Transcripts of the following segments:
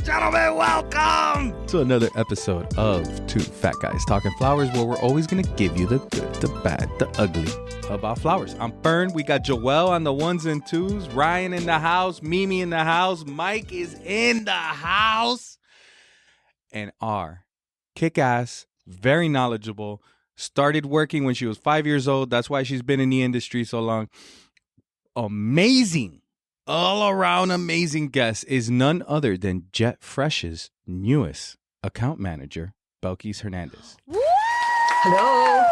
and gentlemen, welcome to another episode of Two Fat Guys Talking Flowers, where we're always going to give you the good, the bad, the ugly about flowers. I'm Fern. We got Joel on the ones and twos, Ryan in the house, Mimi in the house, Mike is in the house, and our kick-ass, very knowledgeable, started working when she was 5 years old. That's why she's been in the industry so long. Amazing, all around amazing guest is none other than Jet Fresh's newest account manager, Belkis Hernandez. Woo! Hello.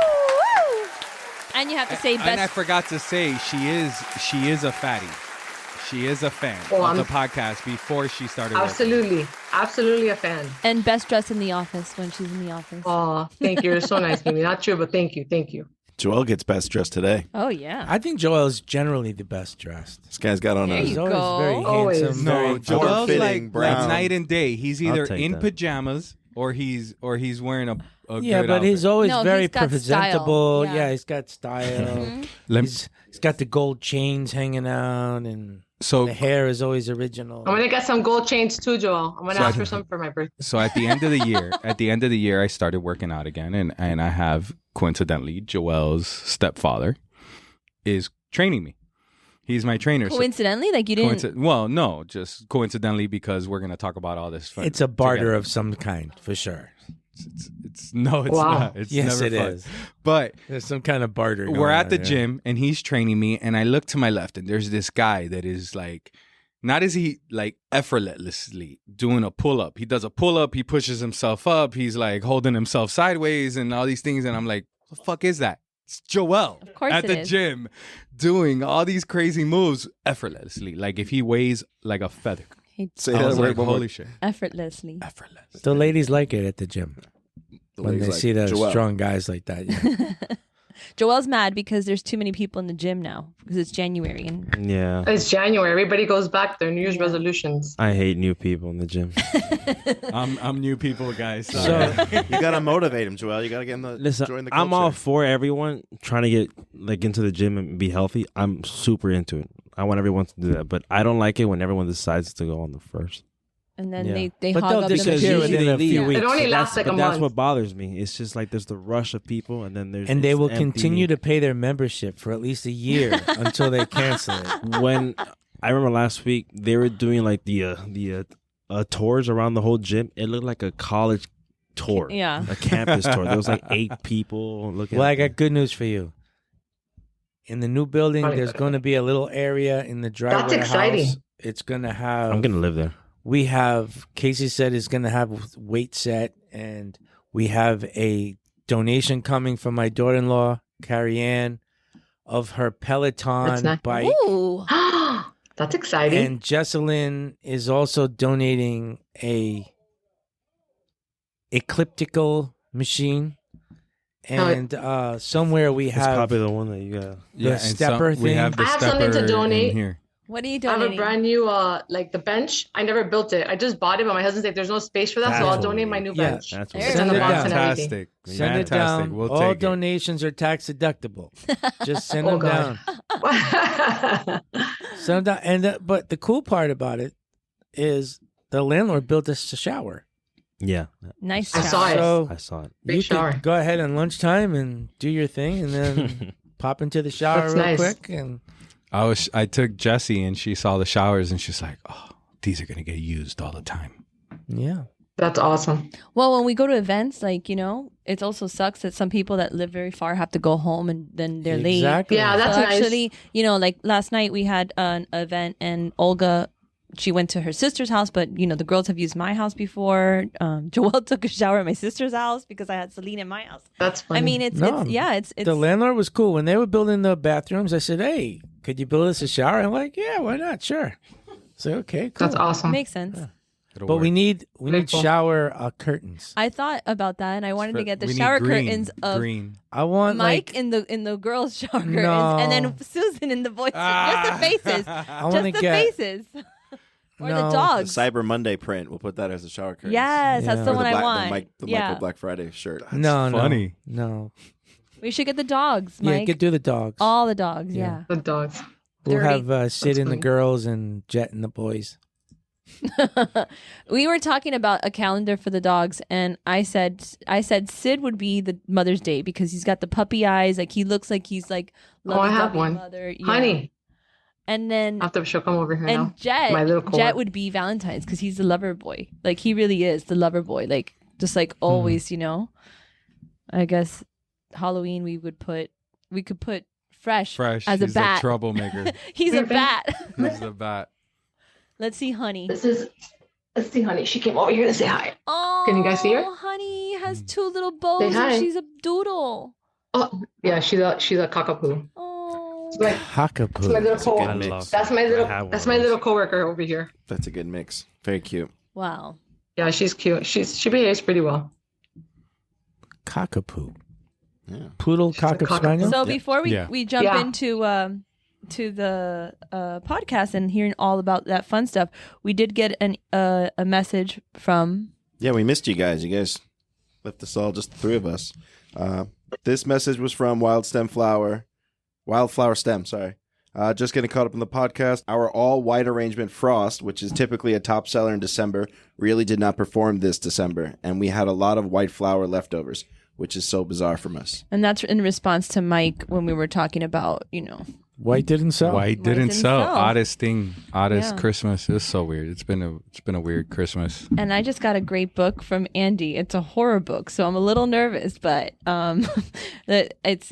And you have to say best. And I forgot to say she is a fatty. She is a fan of the podcast before she started Absolutely. working. Absolutely a fan. And best dressed in the office when she's in the office. Oh, thank you. You're so nice, Mimi. Not true, but thank you. Thank you. Joel gets best dressed today. Oh, yeah. I think Joel is generally the best dressed. This guy's got on He's a... always very Always. handsome. No, very Joel's like brown. night and day. He's either take in that. pajamas or he's wearing a yeah, good but outfit. he's always No, very he's got presentable. style. Yeah. He's got style. Let me- He's got the gold chains hanging out, and So the hair is always original. I'm going to get some gold chains too, Joel. I'm going to ask for some for my birthday. So at the end of the year, I started working out again, and I have coincidentally Joel's stepfather is training me. He's my trainer. Coincidentally, like you didn't. Well, no, just coincidentally because we're gonna talk about all this. It's a barter together. of some kind, for sure. It's wow. Not. It's Yes, never it fun. is. But There's some kind of barter. we're at the gym, and he's training me, and I look to my left, and there's this guy that is like. Not is he like effortlessly doing a pull up. He does a pull up. He pushes himself up. He's like holding himself sideways and all these things. And I'm like, what the fuck is that? It's Joel Of course at it the is. gym doing all these crazy moves effortlessly. Like if he weighs like a feather. Say I that was word like, one more. holy shit. Effortlessly. Effortless. The ladies like it at the gym The when lady's they like, see those Joel. strong guys like that. Yeah. Joel's mad because there's too many people in the gym now because it's January. And Yeah, It's January. Everybody goes back to their New Year's resolutions. I hate new people in the gym. I'm new people, guys. So You got to motivate him, Joel. You got to get him to Listen, join the I'm culture. all for everyone trying to get like into the gym and be healthy. I'm super into it. I want everyone to do that, but I don't like it when everyone decides to go on the first. and then Yeah. they But hog they'll up the disappear gym. within a few weeks. It only But lasts like a but that's month. what bothers me. It's just like there's the rush of people, and then there's and they it's will empty. continue to pay their membership for at least a year until they cancel it. When I remember last week, they were doing like the tours around the whole gym. It looked like a college tour, Yeah. a campus tour. There was like 8 people looking. Well, at I got good news for you. In the new building, there's going to be a little area in the driveway That's exciting. house. It's going to have. I'm gonna live there. We have Casey said is going to have weight set, and we have a donation coming from my daughter-in-law Carrie Ann of her That's Peloton nice. bike, Ooh. That's exciting. and Jesselyn is also donating a elliptical machine. And somewhere we It's have probably the one that you got. the and stepper we thing. have the I have something to stepper donate. in here. What are you I have a donating? brand new, like the bench. I never built it. I just bought it, but my husband's like, there's no space for that, so That's I'll what donate we my need. new Yeah. bench. That's There what It's in the Send it box down. and everything. Fantastic. Send it Fantastic. down. We'll All take it. donations are tax deductible. Just send Oh, them God. down. Send them down. And but the cool part about it is the landlord built us a shower. Yeah, Nice I job. saw it. So I saw it. Big you shower. could go ahead on lunchtime and do your thing, and then pop into the shower That's real nice. quick. And I took Jessie and she saw the showers and she's like, oh, these are going to get used all the time. yeah, That's awesome. Well, when we go to events, like, you know, it also sucks that some people that live very far have to go home and then they're late. exactly. Yeah, that's so nice. actually, you know, like last night we had an event and Olga, she went to her sister's house, but, you know, the girls have used my house before. Joelle took a shower at my sister's house because I had Celine in my house. That's funny. I mean, it's the landlord was cool when they were building the bathrooms. I said, "Hey, could you build us a shower?" I'm like, "Yeah, why not? Sure." So okay, cool. That's awesome. makes sense. It'll But work. we need Beautiful. shower curtains. I thought about that and I wanted to get the We need shower green, curtains of green. I want Mike like in the girls' shower curtains No. and then Susan in the boys. Just the faces. I want Just to the get faces. Or No. the The dogs. Cyber Monday print. We'll put that as a shower curtain. Yes, Yeah. that's the Or one I black, want. The yeah. Michael Black Friday shirt. no, funny. No, We should get the dogs, yeah, Mike. get do the dogs. All the dogs, Yeah. yeah. The dogs. We'll dirty. have Sid That's and the funny. girls and Jet and the boys. We were talking about a calendar for the dogs, and I said Sid would be the Mother's Day because he's got the puppy eyes. Like he looks like he's like I have lovey-dovey one. mother. Yeah. Honey, And then after she'll come over here now. Jet, My little cohort. Jet would be Valentine's because he's the lover boy. Like he really is the lover boy. Like just like always, you know. I guess Halloween we could put Fresh as He's a bat. troublemaker. He's a bat. He's a bat. Let's see, Honey. Let's see, Honey. She came over here to say hi. Oh, Can you guys see her? Honey has two little bows Say hi. and she's a doodle. Oh, yeah, she's a cockapoo. Oh, It's my Cockapoo. little That's a good coworker. mix. That's my I have little one that's of my those. little coworker over here. That's a good mix. Very cute. wow. Yeah, she's cute. She behaves pretty well. Cockapoo. Yeah. Poodle, a cocker cockapoo. spaniel. So before Yeah. we jump Yeah. into the podcast and hearing all about that fun stuff, we did get a message from. Yeah, we missed you guys. You guys left us all, just the three of us. This message was from Wildflower Stem, sorry. Just getting caught up in the podcast. Our all-white arrangement Frost, which is typically a top seller in December, really did not perform this December, and we had a lot of white flower leftovers, which is so bizarre from us. And that's in response to Mike when we were talking about, you know. White didn't sell. White didn't sell. sell. Oddest thing. Oddest Yeah. Christmas. It's so weird. It's been a weird Christmas. And I just got a great book from Andy. It's a horror book, so I'm a little nervous, but it's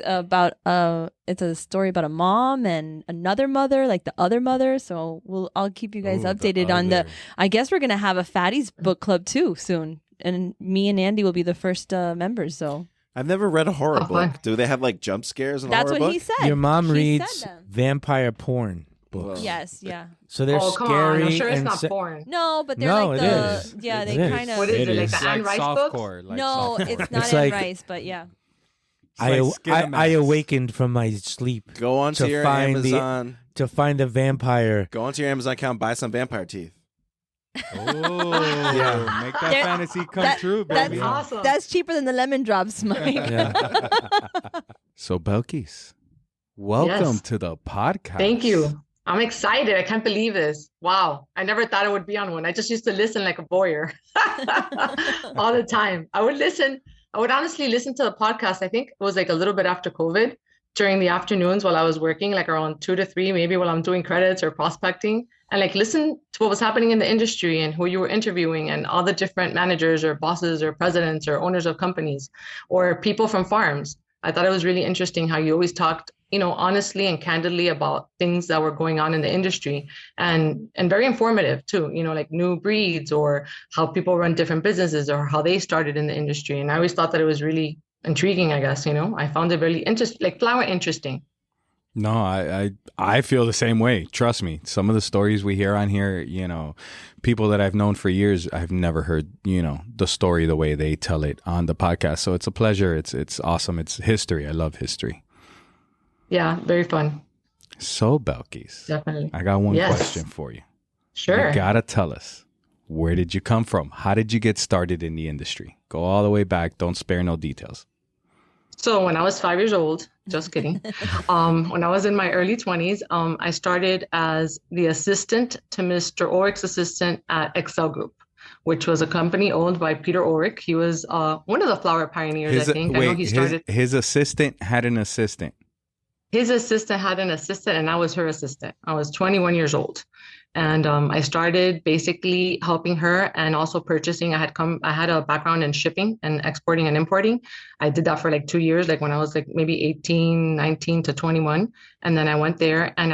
a story about a mom and another mother, like the other mother. So I'll keep you guys Ooh, the updated on the. other. I guess we're gonna have a Fatties book club too soon, and me and Andy will be the first members. So I've never read a horror Oh, fun. book. Do they have like jump scares in a that's horror what book? he said. Your mom He reads said them. vampire porn books. Whoa. Yes, yeah. So they're Oh, come scary. on. I'm sure it's and not porn. No, but they're No, like it the is. yeah. It They is. kind of What is it? Like is. the Anne Rice books? softcore. Like no, softcore. it's not It's Anne like- Rice, but yeah. I like I Skinamax. awakened from my sleep Go onto To your find the- Amazon. to find a vampire. Go onto your Amazon account, buy some vampire teeth. Oh, Yeah. make that There- fantasy come that- true, that's baby. Awesome. That's cheaper than the lemon drops, Mike. Yeah. So Belkis, welcome Yes. to the podcast. Thank you. I'm excited. I can't believe this. Wow. I never thought I would be on one. I just used to listen like a voyeur all the time. I would honestly listen to the podcast. I think it was like a little bit after COVID during the afternoons while I was working, like around 2 to 3, maybe while I'm doing credits or prospecting, and like listen to what was happening in the industry and who you were interviewing and all the different managers or bosses or presidents or owners of companies or people from farms. I thought it was really interesting how you always talked, you know, honestly and candidly about things that were going on in the industry and very informative too, you know, like new breeds or how people run different businesses or how they started in the industry. And I always thought that it was really intriguing, I guess, you know. I found it really interesting, like flower interesting. No, I feel the same way. Trust me. Some of the stories we hear on here, you know, people that I've known for years, I've never heard, you know, the story the way they tell it on the podcast. So it's a pleasure. It's awesome. It's history. I love history. Yeah, very fun. So Belkis, Definitely. I got one Yes. question for you. Sure. You gotta tell us, where did you come from? How did you get started in the industry? Go all the way back. Don't spare no details. So when I was 5 years old, just kidding. When I was in my early 20s, I started as the assistant to Mr. Ulrich's assistant at Excel Group, which was a company owned by Peter Ulrich. He was one of the flower pioneers, I think. I know he started. His assistant had an assistant. His assistant had an assistant, and I was her assistant. I was 21 years old. And I started basically helping her and also purchasing. I had a background in shipping and exporting and importing. I did that for like 2 years, like when I was like maybe 18, 19 to 21. And then I went there and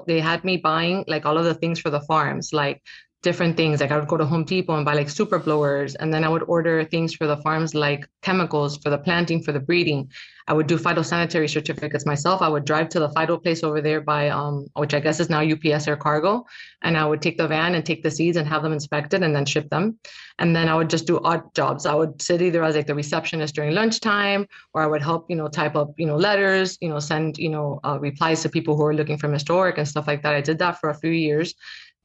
they had me buying like all of the things for the farms, like different things. Like I would go to Home Depot and buy like super blowers. And then I would order things for the farms, like chemicals for the planting, for the breeding. I would do phytosanitary certificates myself. I would drive to the phyto place over there by, which I guess is now UPS Air Cargo. And I would take the van and take the seeds and have them inspected and then ship them. And then I would just do odd jobs. I would sit either as like the receptionist during lunchtime, or I would help, type up, letters, send, replies to people who are looking for Mr. Orrick and stuff like that. I did that for a few years.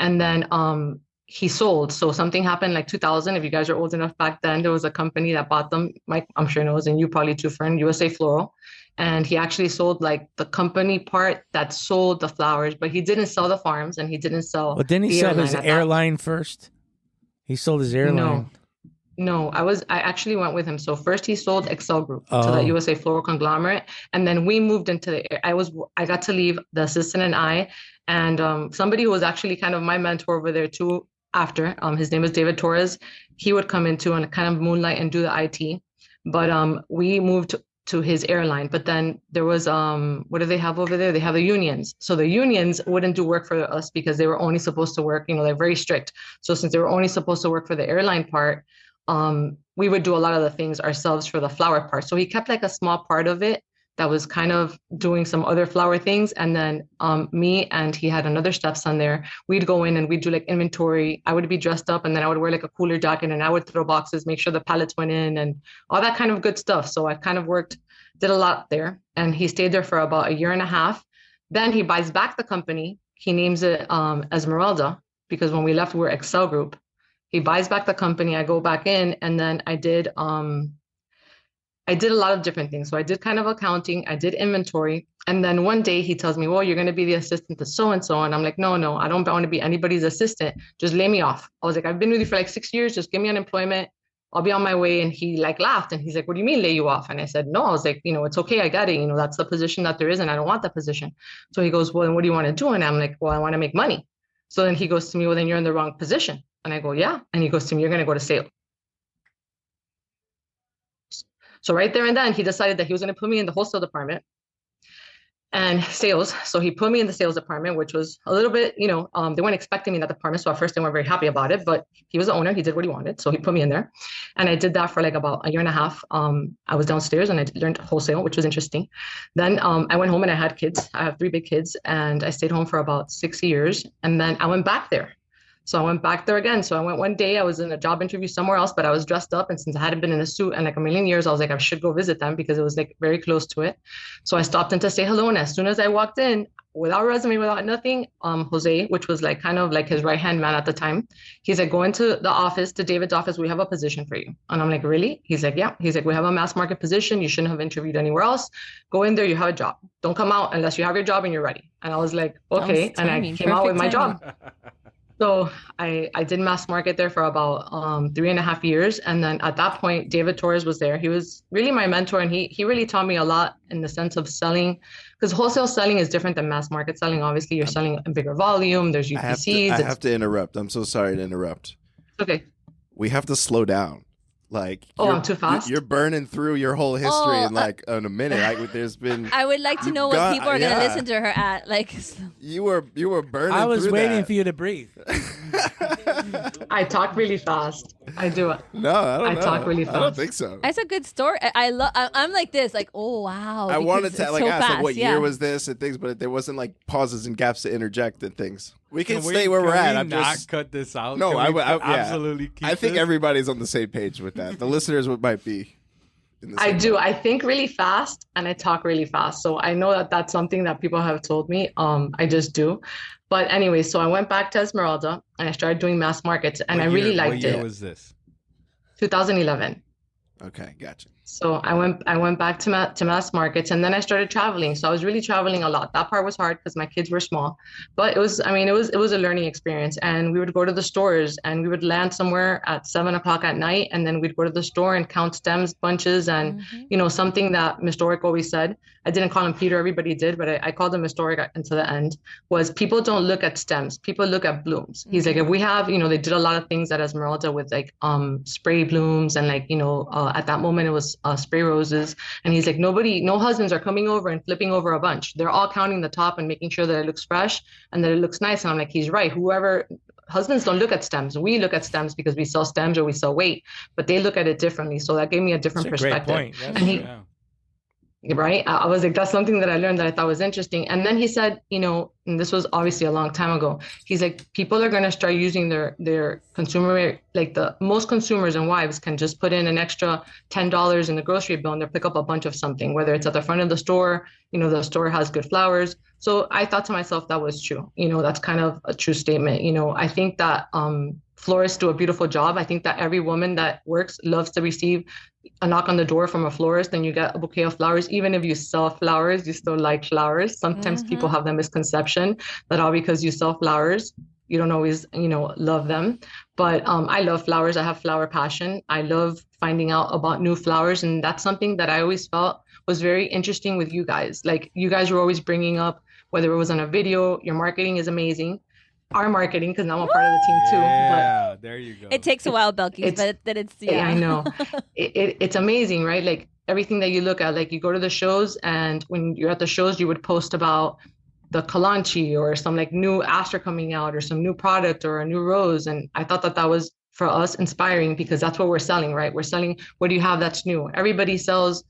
And then he sold. So something happened like 2000. If you guys are old enough back then, there was a company that bought them. Mike, I'm sure knows, and you probably too, Fern, USA Floral. And he actually sold like the company part that sold the flowers, but he didn't sell the farms and he didn't sell Well, didn't he the sell airline his at that. airline first? He sold his airline. No, I actually went with him. So first he sold Excel Group to Oh. the USA Floral Conglomerate, and then we moved into I got to leave the assistant and somebody who was actually kind of my mentor over there too after, his name is David Torres. He would come into and kind of moonlight and do the IT, but we moved to his airline. But then there was what do they have over there? They have the unions. So the unions wouldn't do work for us because they were only supposed to work, they're very strict. So since they were only supposed to work for the airline part, we would do a lot of the things ourselves for the flower part. So he kept like a small part of it that was kind of doing some other flower things. And then me and he had another stepson there. We'd go in and we'd do like inventory. I would be dressed up and then I would wear like a cooler jacket and I would throw boxes, make sure the pallets went in and all that kind of good stuff. So I kind of did a lot there. And he stayed there for about a year and a half. Then he buys back the company. He names it Esmeralda because when we left, we were Excel Group. He buys back the company. I go back in, and then I did a lot of different things. So I did kind of accounting. I did inventory, and then one day he tells me, "Well, you're going to be the assistant to so and so," and I'm like, "No, I don't want to be anybody's assistant. Just lay me off." I was like, "I've been with you for like 6 years. Just give me unemployment. I'll be on my way." And he like laughed, and he's like, "What do you mean lay you off?" And I said, "No." I was like, "It's okay. I get it. That's the position that there is, and I don't want that position." So he goes, "Well, then what do you want to do?" And I'm like, "Well, I want to make money." So then he goes to me, "Well, then you're in the wrong position." And I go, "Yeah." And he goes to me, "You're going to go to sales." So right there and then he decided that he was going to put me in the wholesale department and sales. So he put me in the sales department, which was a little bit, they weren't expecting me in that department. So at first they weren't very happy about it, but he was the owner. He did what he wanted. So he put me in there and I did that for like about a year and a half. I was downstairs and I learned wholesale, which was interesting. Then I went home and I had kids. I have 3 big kids and I stayed home for about 6 years. And then I went back there. So I went back there again. So I went one day, I was in a job interview somewhere else, but I was dressed up. And since I hadn't been in a suit in like a million years, I was like, I should go visit them because it was like very close to it. So I stopped in to say hello. And as soon as I walked in, without resume, without nothing, Jose, which was like kind of like his right-hand man at the time, he's like, "Go into the office, to David's office. We have a position for you." And I'm like, "Really?" He's like, "Yeah." He's like, "We have a mass market position. You shouldn't have interviewed anywhere else. Go in there. You have a job. Don't come out unless you have your job and you're ready." And I was like, "Okay." And I came out with my job. So I did mass market there for about 3.5 years. And then at that point, David Torres was there. He was really my mentor. And he really taught me a lot in the sense of selling, because wholesale selling is different than mass market selling. Obviously, you're selling in bigger volume. There's UPCs. I have to interrupt. I'm so sorry to interrupt. Okay. We have to slow down. Like, I'm too fast. You're burning through your whole history in like in a minute. There's been. I would like to know what people are going to listen to her at. Like, you were burning. I was through waiting that. for you to breathe. I talk really fast. I do. No, I don't know. I talk really fast. I don't think so. it's a good story. I'm like this, like, oh wow. I wanted to because like it's so ask like, fast, what yeah. year was this and things, but there wasn't like pauses and gaps to interject and things. We can Can stay where we're at. we I'm not just cut this out? no. Can we yeah. absolutely keep I think this? everybody's on the same page with that. The listeners might be. In the I same do. boat. I think really fast and I talk really fast. So I know that that's something that people have told me. I just do. But anyway, so I went back to Esmeralda and I started doing mass markets and I really liked What year it. was this? 2011. Okay, gotcha. So I went back to mass markets and then I started traveling. So I was really traveling a lot. That part was hard because my kids were small, but it was a learning experience. And we would go to the stores and we would land somewhere at 7:00 at night. And then we'd go to the store and count stems, bunches. And, something that Mr. Oric always said, I didn't call him Peter, everybody did, but I called him Mr. Oric until the end, was people don't look at stems. People look at blooms. He's like, if we have, they did a lot of things at Esmeralda with like spray blooms and like, at that moment it was spray roses. And he's like, no husbands are coming over and flipping over a bunch. They're all counting the top and making sure that it looks fresh and that it looks nice. And I'm like, he's right. Husbands don't look at stems. We look at stems because we sell stems or we sell weight, but they look at it differently. So that gave me a different perspective. Great point. And right. I was like, that's something that I learned that I thought was interesting. And then he said, and this was obviously a long time ago, he's like, people are going to start using their consumer, like the most consumers and wives can just put in an extra $10 in the grocery bill and they'll pick up a bunch of something, whether it's at the front of the store, the store has good flowers. So I thought to myself that was true. That's kind of a true statement. I think that florists do a beautiful job. I think that every woman that works loves to receive a knock on the door from a florist and you get a bouquet of flowers. Even if you sell flowers, you still like flowers. Sometimes people have the misconception that all because you sell flowers, you don't always, love them. But I love flowers. I have flower passion. I love finding out about new flowers. And that's something that I always felt was very interesting with you guys. Like you guys were always bringing up, whether it was on a video, your marketing is amazing. Our marketing, because now I'm a part of the team too. Yeah, there you go. It takes a while, Belkis, but it's yeah. I know. It's amazing, right? Like everything that you look at, like you go to the shows, and when you're at the shows, you would post about the Kalanchi or some like new aster coming out or some new product or a new rose. And I thought that was for us inspiring because that's what we're selling, right? We're selling, what do you have that's new? Everybody sells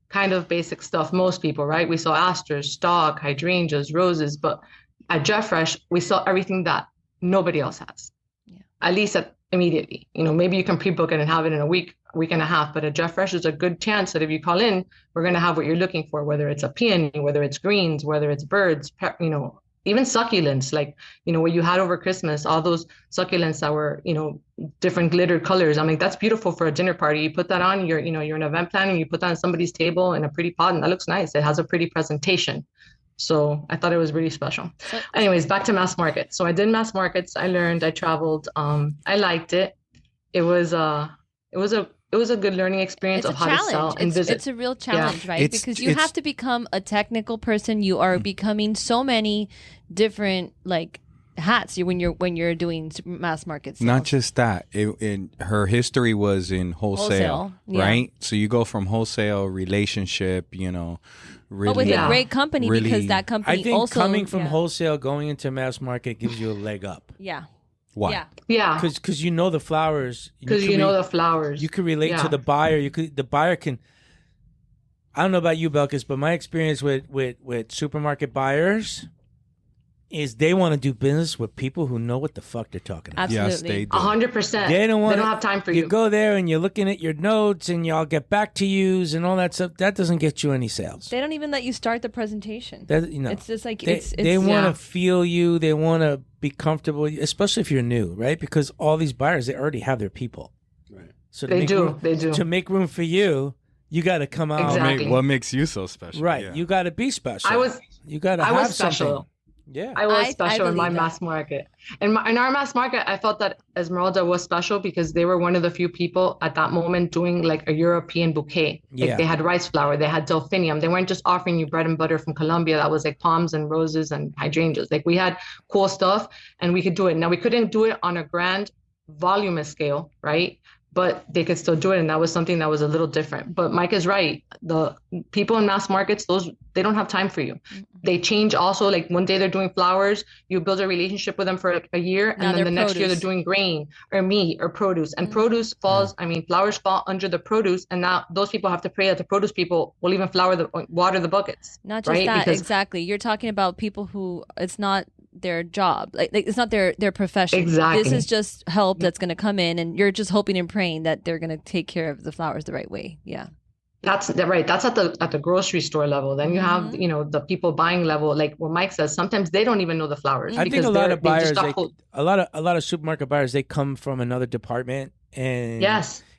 kind of basic stuff, most people, right? We sell asters, stock, hydrangeas, roses, but at Jeff Fresh, we sell everything that nobody else has, at least immediately. Maybe you can pre-book it and have it in a week and a half, but at Jeff Fresh, there's a good chance that if you call in, we're going to have what you're looking for, whether it's a peony, whether it's greens, whether it's birds, even succulents, like, what you had over Christmas, all those succulents that were, different glittered colors. I'm like, that's beautiful for a dinner party. You put that on, you're an event planner, you put that on somebody's table in a pretty pot, and that looks nice. It has a pretty presentation. So I thought it was really special. Anyways, back to mass market. So I did mass markets. I learned, I traveled. I liked it. It was a good learning experience of how to sell and visit. It's a real challenge, right? Because you have to become a technical person. You are becoming so many different hats when you're doing mass market sales. Not just that. Her history was in wholesale. Right? So you go from wholesale relationship, really, but with a great company, because that company I think also coming from wholesale going into mass market gives you a leg up. Yeah. Why? Yeah. Because you know the flowers. Because you know the flowers. You can relate to the buyer. The buyer can. I don't know about you, Belkis, but my experience with supermarket buyers is they want to do business with people who know what the fuck they're talking about. Absolutely. Yes, they do. 100%. They don't have time for you. You go there and you're looking at your notes and y'all get back to yous and all that stuff. That doesn't get you any sales. They don't even let you start the presentation. It's just like they want to feel you. They want to be comfortable, especially if you're new, right? Because all these buyers, they already have their people. Right. So they do. To make room for you, you got to come out. Exactly. What makes you so special? Right. Yeah. You got to be special. I was special. Something. Yeah, I was special in my mass market. In our mass market, I felt that Esmeralda was special because they were one of the few people at that moment doing like a European bouquet. Like they had rice flower, they had delphinium. They weren't just offering you bread and butter from Colombia. That was like palms and roses and hydrangeas. Like we had cool stuff and we could do it. Now we couldn't do it on a grand voluminous scale, right? But they could still do it. And that was something that was a little different. But Mike is right. The people in mass markets, they don't have time for you. They change also. Like one day they're doing flowers. You build a relationship with them for a year. And then the next year they're doing grain or meat or produce. And produce falls, flowers fall under the produce. And now those people have to pray that the produce people will even water the buckets. Not just that, exactly. You're talking about people who it's not their job, like it's not their profession. Exactly. This is just help that's going to come in, and you're just hoping and praying that they're going to take care of the flowers the right way. Yeah, that's right. That's at the grocery store level. Then you have the people buying level, like what Mike says. Sometimes they don't even know the flowers. I think a lot of buyers, a lot of supermarket buyers, they come from another department, and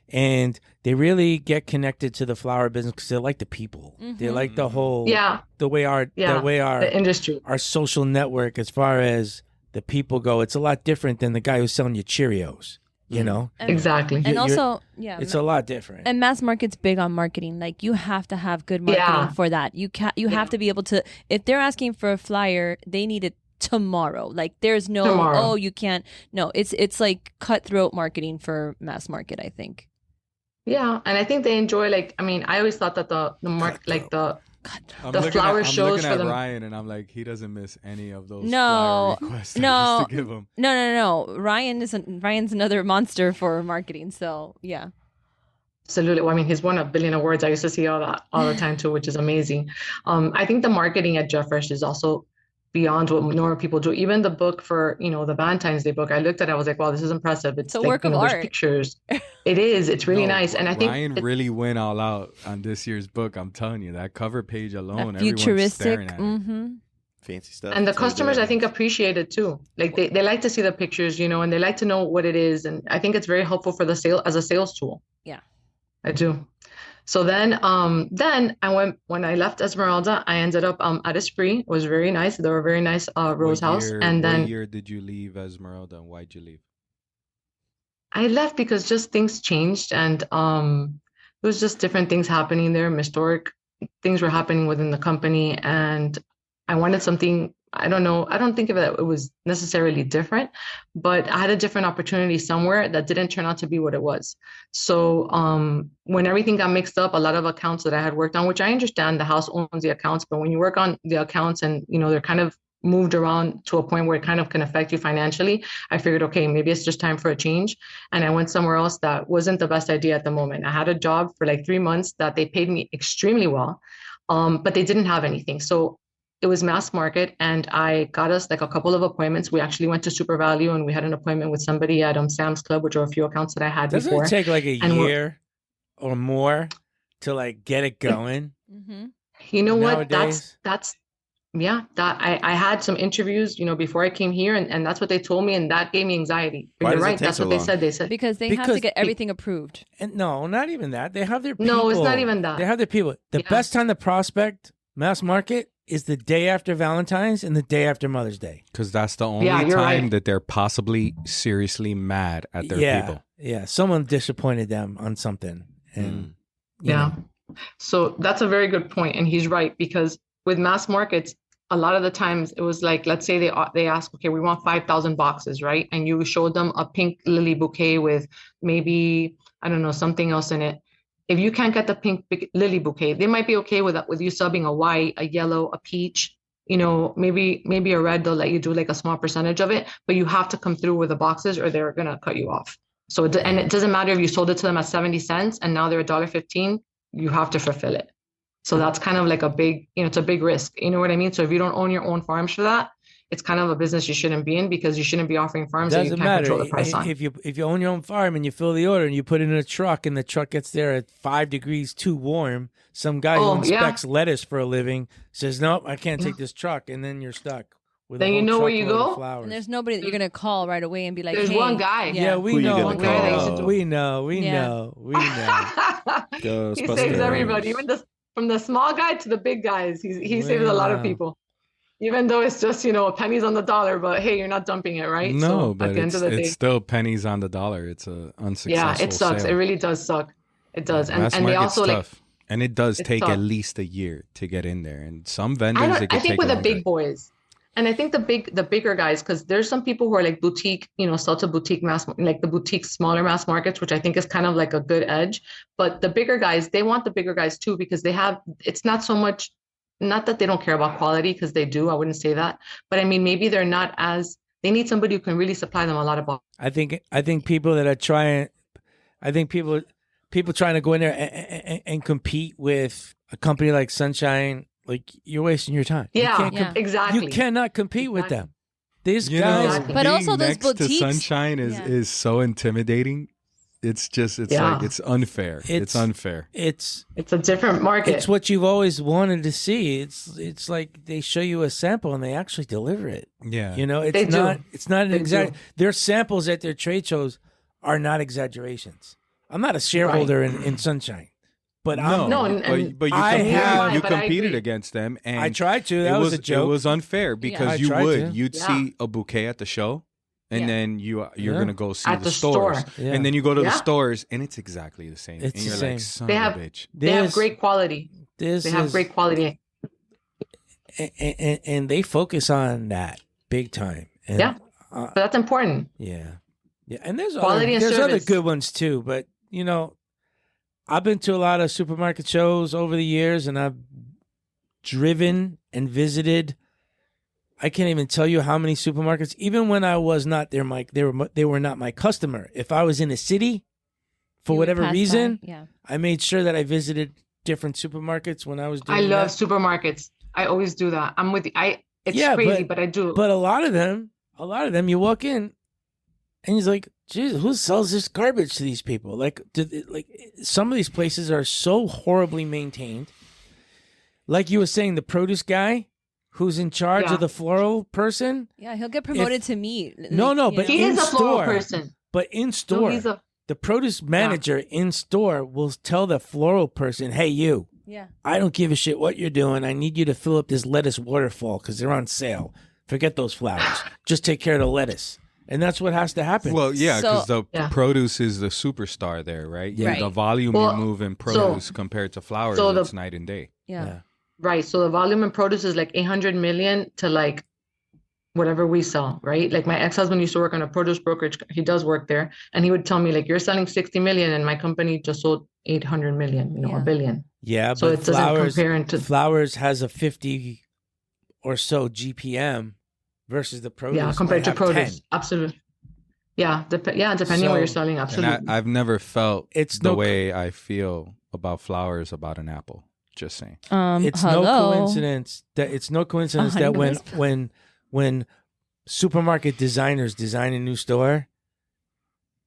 and they really get connected to the flower business because they like the people. They like the whole the way our the industry, our social network as far as the people go. It's a lot different than the guy who's selling you Cheerios. You know, exactly. And also, it's a lot different. And mass market's big on marketing. Like you have to have good marketing for that. You have to be able to. If they're asking for a flyer, they need it tomorrow. Like there's no you can't. No, it's like cutthroat marketing for mass market, I think. Yeah, and I think they enjoy I always thought that the flower shows for them. I'm looking at Ryan and I'm like, he doesn't miss any of those flyer requests I used to give him. No. Ryan's another monster for marketing. So yeah. Absolutely. Well, he's won 1 billion awards. I used to see all that all the time too, which is amazing. I think the marketing at Jeff Fresh is also beyond what normal people do. Even the book for, the Valentine's Day book, I looked at it, I was like, wow, this is impressive. It's a work of art. Pictures. It is. It's really nice. And I think Ryan really went all out on this year's book. I'm telling you, that cover page alone, futuristic, everyone's staring at it. fancy stuff. And the customers, I think, appreciate it too. Like they like to see the pictures, and they like to know what it is. And I think it's very helpful for the sale as a sales tool. Yeah. I do. So then I went, when I left Esmeralda, I ended up at Esprit. It was very nice. They were very nice rose house. And then what year did you leave Esmeralda, and why'd you leave? I left because just things changed, and it was just different things happening there. Historic things were happening within the company, and I wanted something. I don't know. I don't think of it was necessarily different, but I had a different opportunity somewhere that didn't turn out to be what it was. So when everything got mixed up, a lot of accounts that I had worked on, which I understand the house owns the accounts, but when you work on the accounts and, they're kind of moved around to a point where it kind of can affect you financially, I figured, okay, maybe it's just time for a change. And I went somewhere else that wasn't the best idea at the moment. I had a job for like 3 months that they paid me extremely well, but they didn't have anything. So it was mass market, and I got us like a couple of appointments. We actually went to Super Value, and we had an appointment with somebody at Sam's Club, which are a few accounts that I had before. Doesn't it take like a year or more to like get it going? Mm-hmm. You know nowadays? what? I had some interviews, before I came here, and that's what they told me, and that gave me anxiety. But you're right. That's what they said. They said because they have to get everything approved. And no, not even that. They have their people. No, it's not even that. They have their people. The best time to prospect mass market is the day after Valentine's and the day after Mother's Day. Because that's the only time that they're possibly seriously mad at their people. Yeah, someone disappointed them on something. And So that's a very good point, and he's right, because with mass markets, a lot of the times it was like, let's say they ask, okay, we want 5,000 boxes, right? And you showed them a pink lily bouquet with maybe, I don't know, something else in it. If you can't get the pink lily bouquet, they might be okay with you subbing a white, a yellow, a peach, maybe a red. They'll let you do like a small percentage of it, but you have to come through with the boxes or they're going to cut you off. So, and it doesn't matter if you sold it to them at 70 cents and now they're $1.15, you have to fulfill it. So that's kind of like a big, it's a big risk. You know what I mean? So if you don't own your own farms for that, it's kind of a business you shouldn't be in, because you shouldn't be offering farms that you can't control the price on. If you own your own farm and you fill the order and you put it in a truck and the truck gets there at 5 degrees too warm, some guy who inspects lettuce for a living says, nope, I can't take this truck. And then you're stuck. With then you know where you go? And there's nobody that you're going to call right away and be like, there's hey, one guy. Yeah, we know. We know. He saves everybody, even from the small guy to the big guys. He saves a lot of people. Even though it's just, pennies on the dollar, but hey, you're not dumping it, right? No, but it's still pennies on the dollar. It's a unsuccessful Yeah, it sucks. sale. It really does suck. It does. And they also tough. And it does take tough. at least a year to get in there. And some vendors, I think with the big boys. And I think the bigger guys, because there's some people who are like boutique, sell to boutique like the boutique smaller mass markets, which I think is kind of like a good edge. But the bigger guys, they want the bigger guys too, because it's not so much, not that they don't care about quality, because they do. I wouldn't say that. But I mean, maybe they're not they need somebody who can really supply them a lot of boxes. I think people that are trying, people trying to go in there and compete with a company like Sunshine, like you're wasting your time. Yeah, exactly. You cannot compete with them. These guys, but also those next boutiques. To Sunshine is so intimidating. It's like it's unfair. It's unfair. It's a different market. It's what you've always wanted to see. It's like they show you a sample and they actually deliver it. Yeah, it's not an exact. Their samples at their trade shows are not exaggerations. I'm not a shareholder in Sunshine, but but you competed against them, and I tried to. That was a joke. It was unfair because you'd see a bouquet at the show. And then you're gonna go see at the stores, and then you go to the stores, and it's exactly the same. It's and you're the same. like, son of a bitch. They have great quality. They have great quality, and they focus on that big time. And, but that's important. Yeah. And there's quality other good ones too. But I've been to a lot of supermarket shows over the years, and I've driven and visited. I can't even tell you how many supermarkets. Even when I was not there, Mike, they were not my customer. If I was in a city, for whatever reason, I made sure that I visited different supermarkets when I was doing. I love supermarkets. I always do that. I'm with you. It's crazy, but I do. But a lot of them, you walk in, and he's like, "Jesus, who sells this garbage to these people?" Like some of these places are so horribly maintained. Like you were saying, the produce guy who's in charge of the floral person. Yeah, he'll get promoted to me. No, but he is a floral store, person. But in store, the produce manager in store will tell the floral person, "Hey, you. Yeah. I don't give a shit what you're doing. I need you to fill up this lettuce waterfall because they're on sale. Forget those flowers. Just take care of the lettuce." And that's what has to happen. Well, yeah, because the produce is the superstar there, right? Yeah. The volume you move in produce compared to flowers, it's night and day. Yeah. Right. So the volume in produce is like 800 million to like whatever we sell, right? Like my ex-husband used to work on a produce brokerage. He does work there. And he would tell me, like, you're selling 60 million and my company just sold 800 million, a billion. Yeah, so but it doesn't compare into... Flowers has a 50 or so GPM versus the produce. Yeah, compared to produce. 10. Absolutely. Yeah, depending on what you're selling, absolutely. I've never felt way I feel about flowers about an apple. Just saying. It's no coincidence that when supermarket designers design a new store,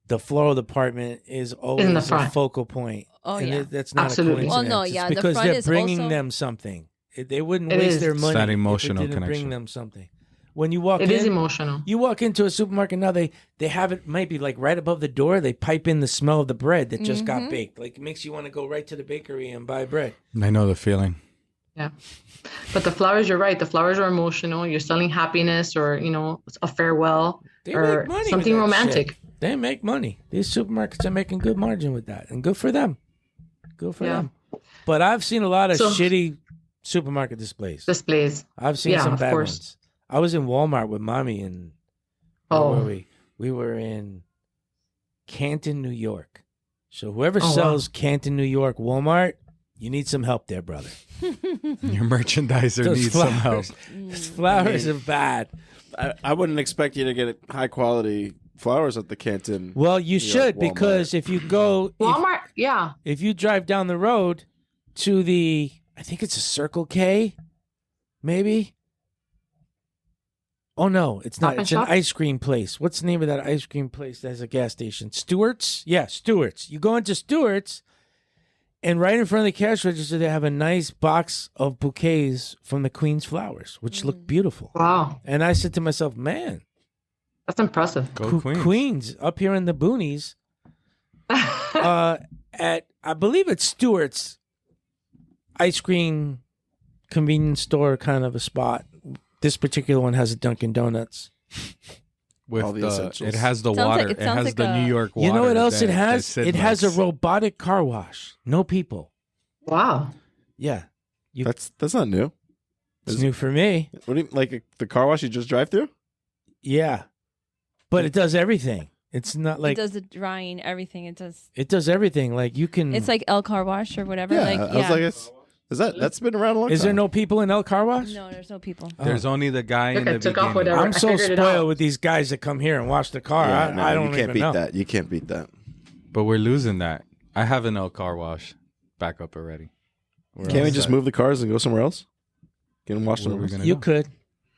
the floral department is always a focal point. Oh, and that's not absolutely. a coincidence. Well, no, yeah, it's because the front they're is bringing also... them something. They wouldn't waste their money. It's that emotional if it didn't connection. Bring them something. When you walk it is emotional. You walk into a supermarket now, they have it maybe like right above the door. They pipe in the smell of the bread that just got baked. Like it makes you want to go right to the bakery and buy bread. I know the feeling. Yeah. But the flowers, you're right. The flowers are emotional. You're selling happiness or, a farewell or something romantic. Shit. They make money. These supermarkets are making good margin with that. And good for them. Good for them. But I've seen a lot of shitty supermarket displays. I've seen some bad ones. I was in Walmart with Mommy and where were we? We were in Canton, New York. So whoever sells Canton, New York Walmart, you need some help there, brother. Your merchandiser needs some help. Those flowers are bad. I wouldn't expect you to get high quality flowers at the Canton. Well, you should, because if you go Walmart, if you drive down the road to I think it's a Circle K, maybe. Oh no, it's not. It's an ice cream place. What's the name of that ice cream place that has a gas station? Stewart's? Yeah, Stewart's. You go into Stewart's, and right in front of the cash register, they have a nice box of bouquets from the Queen's flowers, which look beautiful. Wow. And I said to myself, man, that's impressive. Go Queens up here in the boonies. At I believe it's Stewart's ice cream convenience store kind of a spot. This particular one has a Dunkin' Donuts. With all the essentials. It has the water. It has like the New York water. You know what else it has? It has a robotic car wash. No people. Wow. Yeah. That's not new. It's new for me. What do you like the car wash you just drive through? Yeah. But it does everything. It's not like it does the drying, everything. It does everything. Like you can. It's like El Car Wash or whatever. Yeah, I was like, that's been around a long time. Is there no people in El Car Wash? No, there's no people. There's only the guy in the beginning. I'm so spoiled with these guys that come here and wash the car. Yeah, I don't you can't even beat know. that. You can't beat that. But we're losing that. I have an El Car Wash back up already. Can't we just move the cars and go somewhere else? Get them washed somewhere else? You could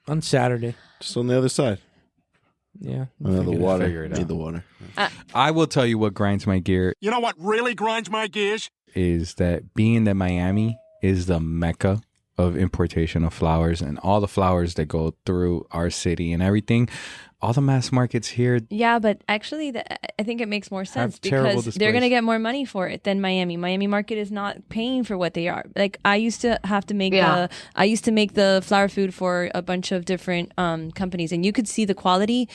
on Saturday. Just on the other side. Yeah. The water. Figure it out. Need the water. I will tell you what grinds my gear. You know what really grinds my gears? Is that being that Miami is the mecca of importation of flowers, and all the flowers that go through our city and everything, all the mass markets here. Yeah, but actually, I think it makes more sense because they're going to get more money for it than Miami. Miami market is not paying for what they are. Like I used to have to make the flower food for a bunch of different companies, and you could see the quality.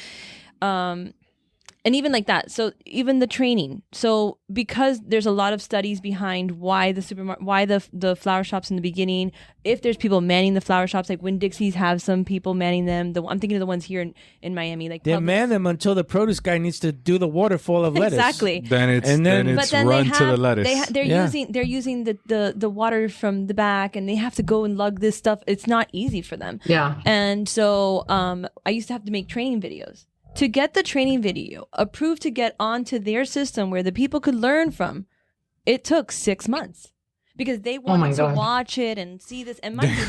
And even like that, so even the training. So because there's a lot of studies behind why the flower shops in the beginning, if there's people manning the flower shops, like Winn-Dixie's have some people manning them. I'm thinking of the ones here in Miami. Like they man them until the produce guy needs to do the waterfall of lettuce. Exactly. Then it's run to the lettuce. They're using the water from the back, and they have to go and lug this stuff. It's not easy for them. Yeah. And so I used to have to make training videos. To get the training video approved to get onto their system where the people could learn from, it took 6 months because they wanted to watch it and see this. And mind you,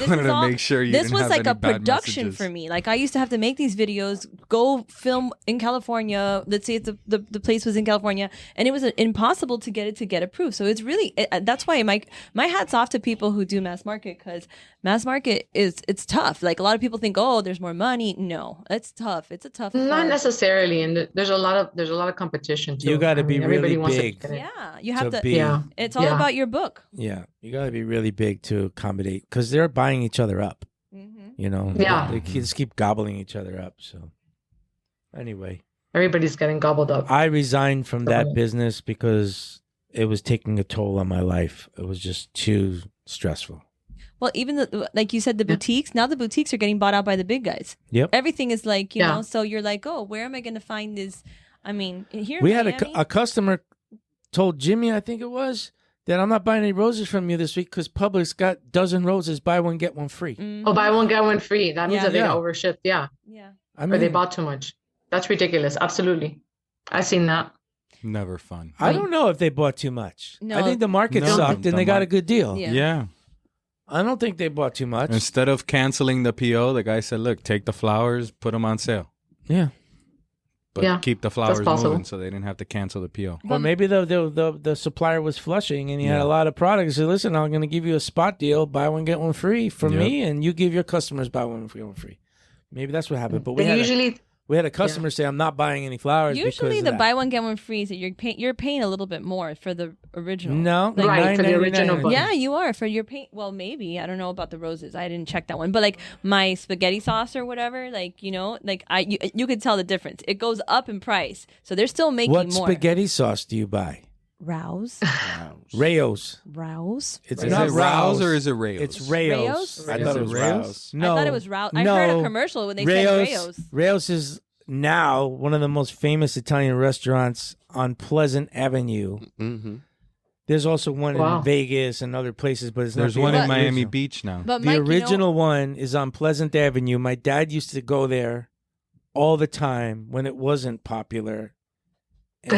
this was like a production for me. Like I used to have to make these videos, go film in California. Let's say the place was in California, and it was impossible to get approved. So it's really that's why my hat's off to people who do mass market, because mass market it's tough. Like a lot of people think, oh, there's more money. No, it's tough. It's a tough. Not necessarily, and there's a lot of competition too. You got to be really big. Yeah, you have to. Yeah, it's all about your book. Yeah, you got to be really big to accommodate because they're buying each other up. You know. Yeah, they just keep gobbling each other up. So anyway, everybody's getting gobbled up. I resigned from that business because it was taking a toll on my life. It was just too stressful. Well, even like you said, the boutiques, now the boutiques are getting bought out by the big guys. Yep. Everything is like, you know, so you're like, oh, where am I going to find this? I mean, here we had a customer told Jimmy, I think it was, that I'm not buying any roses from you this week because Publix got dozen roses, buy one, get one free. Mm-hmm. Oh, buy one, get one free. That means that they got overshipped. Yeah. Yeah. I mean, or they bought too much. That's ridiculous. Absolutely. I've seen that. Never fun. I don't know if they bought too much. No. I think the market sucked and they got a good deal. Yeah. I don't think they bought too much. Instead of canceling the PO, the guy said, look, take the flowers, put them on sale. Yeah. But keep the flowers moving so they didn't have to cancel the PO. Or maybe the supplier was flushing and he had a lot of products. He said, listen, I'm going to give you a spot deal, buy one, get one free from me, and you give your customers buy one, get one free. Maybe that's what happened. But we had a customer say, I'm not buying any flowers. Usually the buy one, get one free is that you're paying a little bit more for the original. No. Like, right, for the original book. Yeah, you are. For your paint. Well, maybe. I don't know about the roses. I didn't check that one. But like my spaghetti sauce or whatever, like, you know, like you could tell the difference. It goes up in price. So they're still making more. What spaghetti sauce do you buy? Rouse. Rayos. Rouse. It's Is not it Rouse or is it Rayos? It's Rayos. Rayos? I thought it was Rouse. No. I thought it was Rouse. No. I heard a commercial when they said Rayos. Rayos is now one of the most famous Italian restaurants on Pleasant Avenue. Mm-hmm. There's also one in Vegas and other places, but there's one in Miami Beach now. But the Mike, original one is on Pleasant Avenue. My dad used to go there all the time when it wasn't popular. And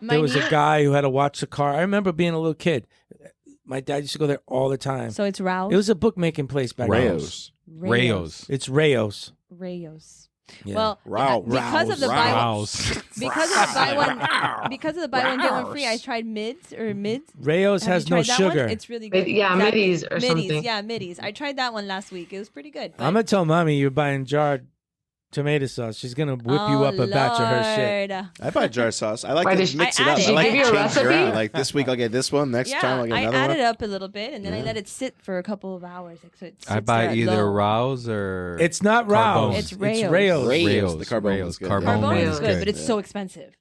there was a guy who had to watch the car. I remember being a little kid. My dad used to go there all the time. So it's Rouse? It was a bookmaking place back then. Rayos. It's Rayos. Rayos. Yeah. Well, because of the buy one get one free, I tried mids. Rayos has no sugar. It's really good. Yeah, middies or something. Yeah, middies. I tried that one last week. It was pretty good. I'm gonna tell mommy you're buying jarred tomato sauce. She's gonna whip you up a batch of her shit. I buy jar sauce. I like to mix it up. I like to change it around. Like this week I'll get this one. Next time I'll get another one. I add it up a little bit and then I let it sit for a couple of hours. Like, so it I buy either Rouse or it's not Rouse. It's Rayos. Rayos. The carbone is good. Carbone is good, but it's so expensive.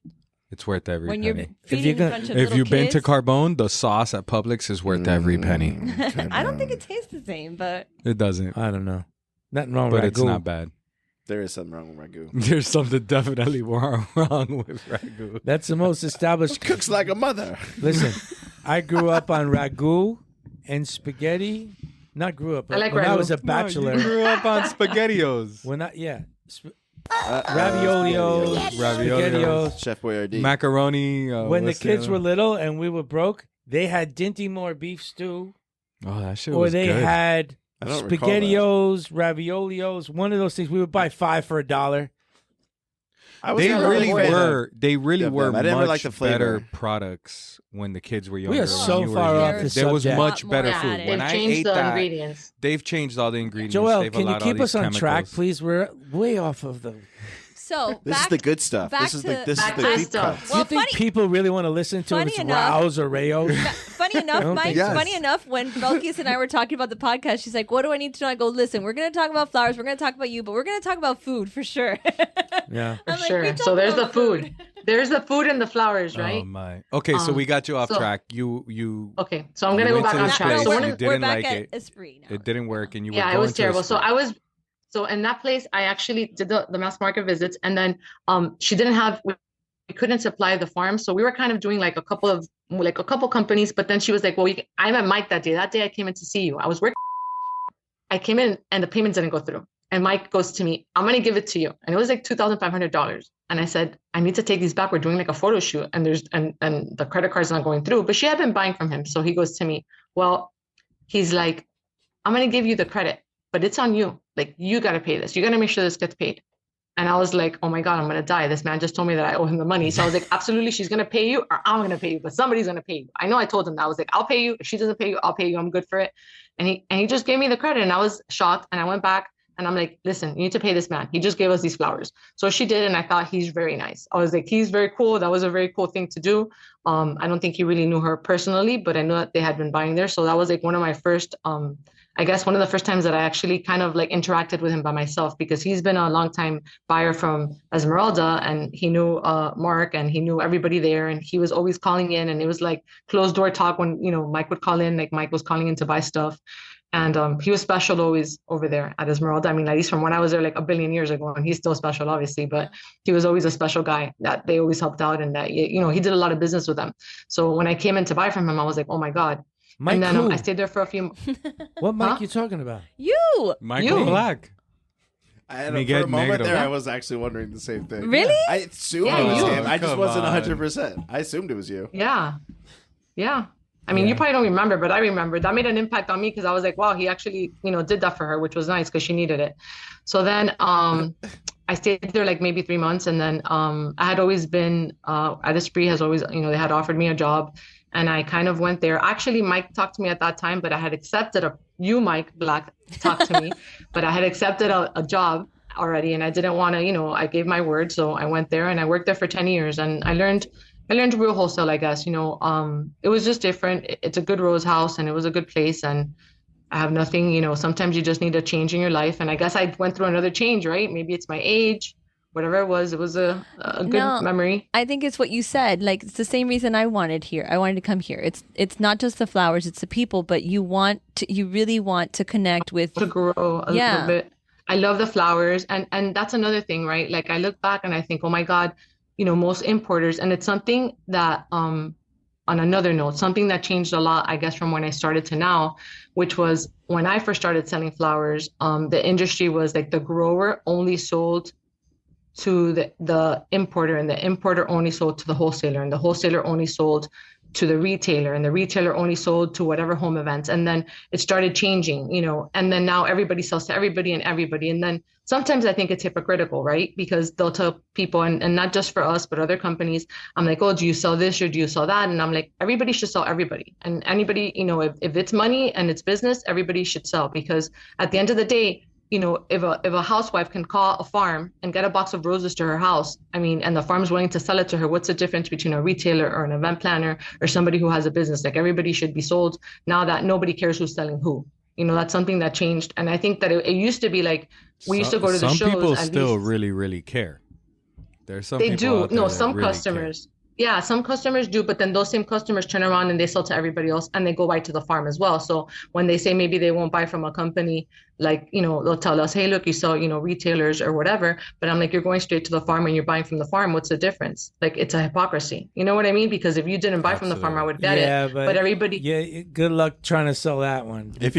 It's worth every penny. You're feeding a bunch of if you've been kids, to Carbone, the sauce at Publix is worth every penny. I don't think it tastes the same, but it doesn't. I don't know. Nothing wrong with But it's not bad. There is something wrong with ragu. There's something definitely wrong with ragu. That's the most established. Cooks like a mother. Listen, I grew up on ragu and spaghetti. Not grew up, but when I was a bachelor. You grew up on SpaghettiOs. Raviolios, SpaghettiOs, Chef Boyardee. Macaroni. When the kids were little and we were broke, they had Dinty Moore beef stew. Oh, that shit was good. Or they had SpaghettiOs, Raviolios, one of those things. We would buy 5 for $1. They really were. They really were I didn't like much the flavor. better products when the kids were younger. We are so far off the subject. There was much better food. They've When I changed ate the that, ingredients. they've changed all the ingredients. Joel, They've can you allowed keep all us these on track, chemicals. please? We're way off of the... So this is the good stuff. This is the deep cut. Do you think people really want to listen to it's Rouse or Rayos? Funny enough, Mike. Funny enough, when Belkis and I were talking about the podcast, she's like, "What do I need to know?" I go, "Listen, we're going to talk about flowers. We're going to talk about you, but we're going to talk about food for sure." Yeah, for sure. So there's the food. There's the food and the flowers, right? Oh my. Okay, so we got you off track. You. Okay, so I'm gonna go back on track. So we're back at Esprit now. It didn't work, and you. Yeah, it was terrible. So in that place, I actually did the mass market visits, and then she didn't have. We couldn't supply the farm, so we were kind of doing like a couple companies. But then she was like, "Well, I met Mike that day. That day I came in to see you. I was working. I came in, and the payment didn't go through. And Mike goes to me, I'm going to give it to you. And it was like $2,500. And I said, I need to take these back. We're doing like a photo shoot and and the credit card's not going through. But she had been buying from him. So he goes to me, well, he's like, I'm going to give you the credit, but it's on you. Like, you got to pay this. You got to make sure this gets paid. And I was like, oh my God, I'm going to die. This man just told me that I owe him the money. So I was like, absolutely, she's going to pay you or I'm going to pay you, but somebody's going to pay you. I know I told him that. I was like, I'll pay you. If she doesn't pay you, I'll pay you. I'm good for it. And he just gave me the credit and I was shocked. And I went back and I'm like, listen, you need to pay this man. He just gave us these flowers. So she did. And I thought he's very nice. I was like, he's very cool. That was a very cool thing to do. I don't think he really knew her personally, but I knew that they had been buying there. So that was like one of my first, I guess one of the first times that I actually kind of like interacted with him by myself, because he's been a long time buyer from Esmeralda and he knew Mark and he knew everybody there and he was always calling in and it was like closed door talk when, you know, Mike would call in, like Mike was calling in to buy stuff. And he was special always over there at Esmeralda. I mean, at least from when I was there like a billion years ago, and he's still special, obviously, but he was always a special guy that they always helped out and that, you know, he did a lot of business with them. So when I came in to buy from him, I was like, oh my God. Mike, and then I stayed there for a few. What Mike you talking about? You. Michael Black. For a moment there, I was actually wondering the same thing. Really? I assumed it was him. I just wasn't 100%. I assumed it was you. Yeah. I mean, you probably don't remember, but I remember. That made an impact on me because I was like, wow, he actually, you know, did that for her, which was nice because she needed it. So then I stayed there like maybe 3 months. And then I had always been at Esprit has always, you know, they had offered me a job. And I kind of went there. Actually, Mike talked to me at that time, but I had accepted Mike Black talked to me, but I had accepted a job already. And I didn't want to, you know, I gave my word. So I went there and I worked there for 10 years and I learned real wholesale, I guess, you know, it was just different. It's a good rose house and it was a good place. And I have nothing, you know, sometimes you just need a change in your life. And I guess I went through another change, right? Maybe it's my age. Whatever it was a good memory. I think it's what you said. Like, it's the same reason I wanted to come here. It's not just the flowers, it's the people, but you really want to connect with. To grow a little bit. I love the flowers. And that's another thing, right? Like I look back and I think, oh my God, you know, most importers, and it's something that, on another note, something that changed a lot, I guess, from when I started to now, which was when I first started selling flowers, the industry was like the grower only sold to the importer and the importer only sold to the wholesaler and the wholesaler only sold to the retailer and the retailer only sold to whatever home events. And then it started changing, you know, and then now everybody sells to everybody and everybody. And then sometimes I think it's hypocritical, right? Because they'll tell people, and not just for us, but other companies, I'm like, oh, do you sell this or do you sell that? And I'm like, everybody should sell everybody. And anybody, you know, if it's money and it's business, everybody should sell, because at the end of the day, you know, if a housewife can call a farm and get a box of roses to her house, I mean, and the farm's willing to sell it to her, what's the difference between a retailer or an event planner or somebody who has a business? Like, everybody should be sold now that nobody cares who's selling who. You know, that's something that changed. And I think that it used to be like, we used to go to the shows. Some people still really, really care. There's some they people do. No, some really customers. Care. Yeah, some customers do, but then those same customers turn around and they sell to everybody else and they go buy to the farm as well. So when they say maybe they won't buy from a company, like, you know, they'll tell us, hey, look, you sell, you know, retailers or whatever. But I'm like, you're going straight to the farm and you're buying from the farm. What's the difference? Like, it's a hypocrisy. You know what I mean? Because if you didn't buy from the farm, I would get it. But everybody. Yeah, good luck trying to sell that one. If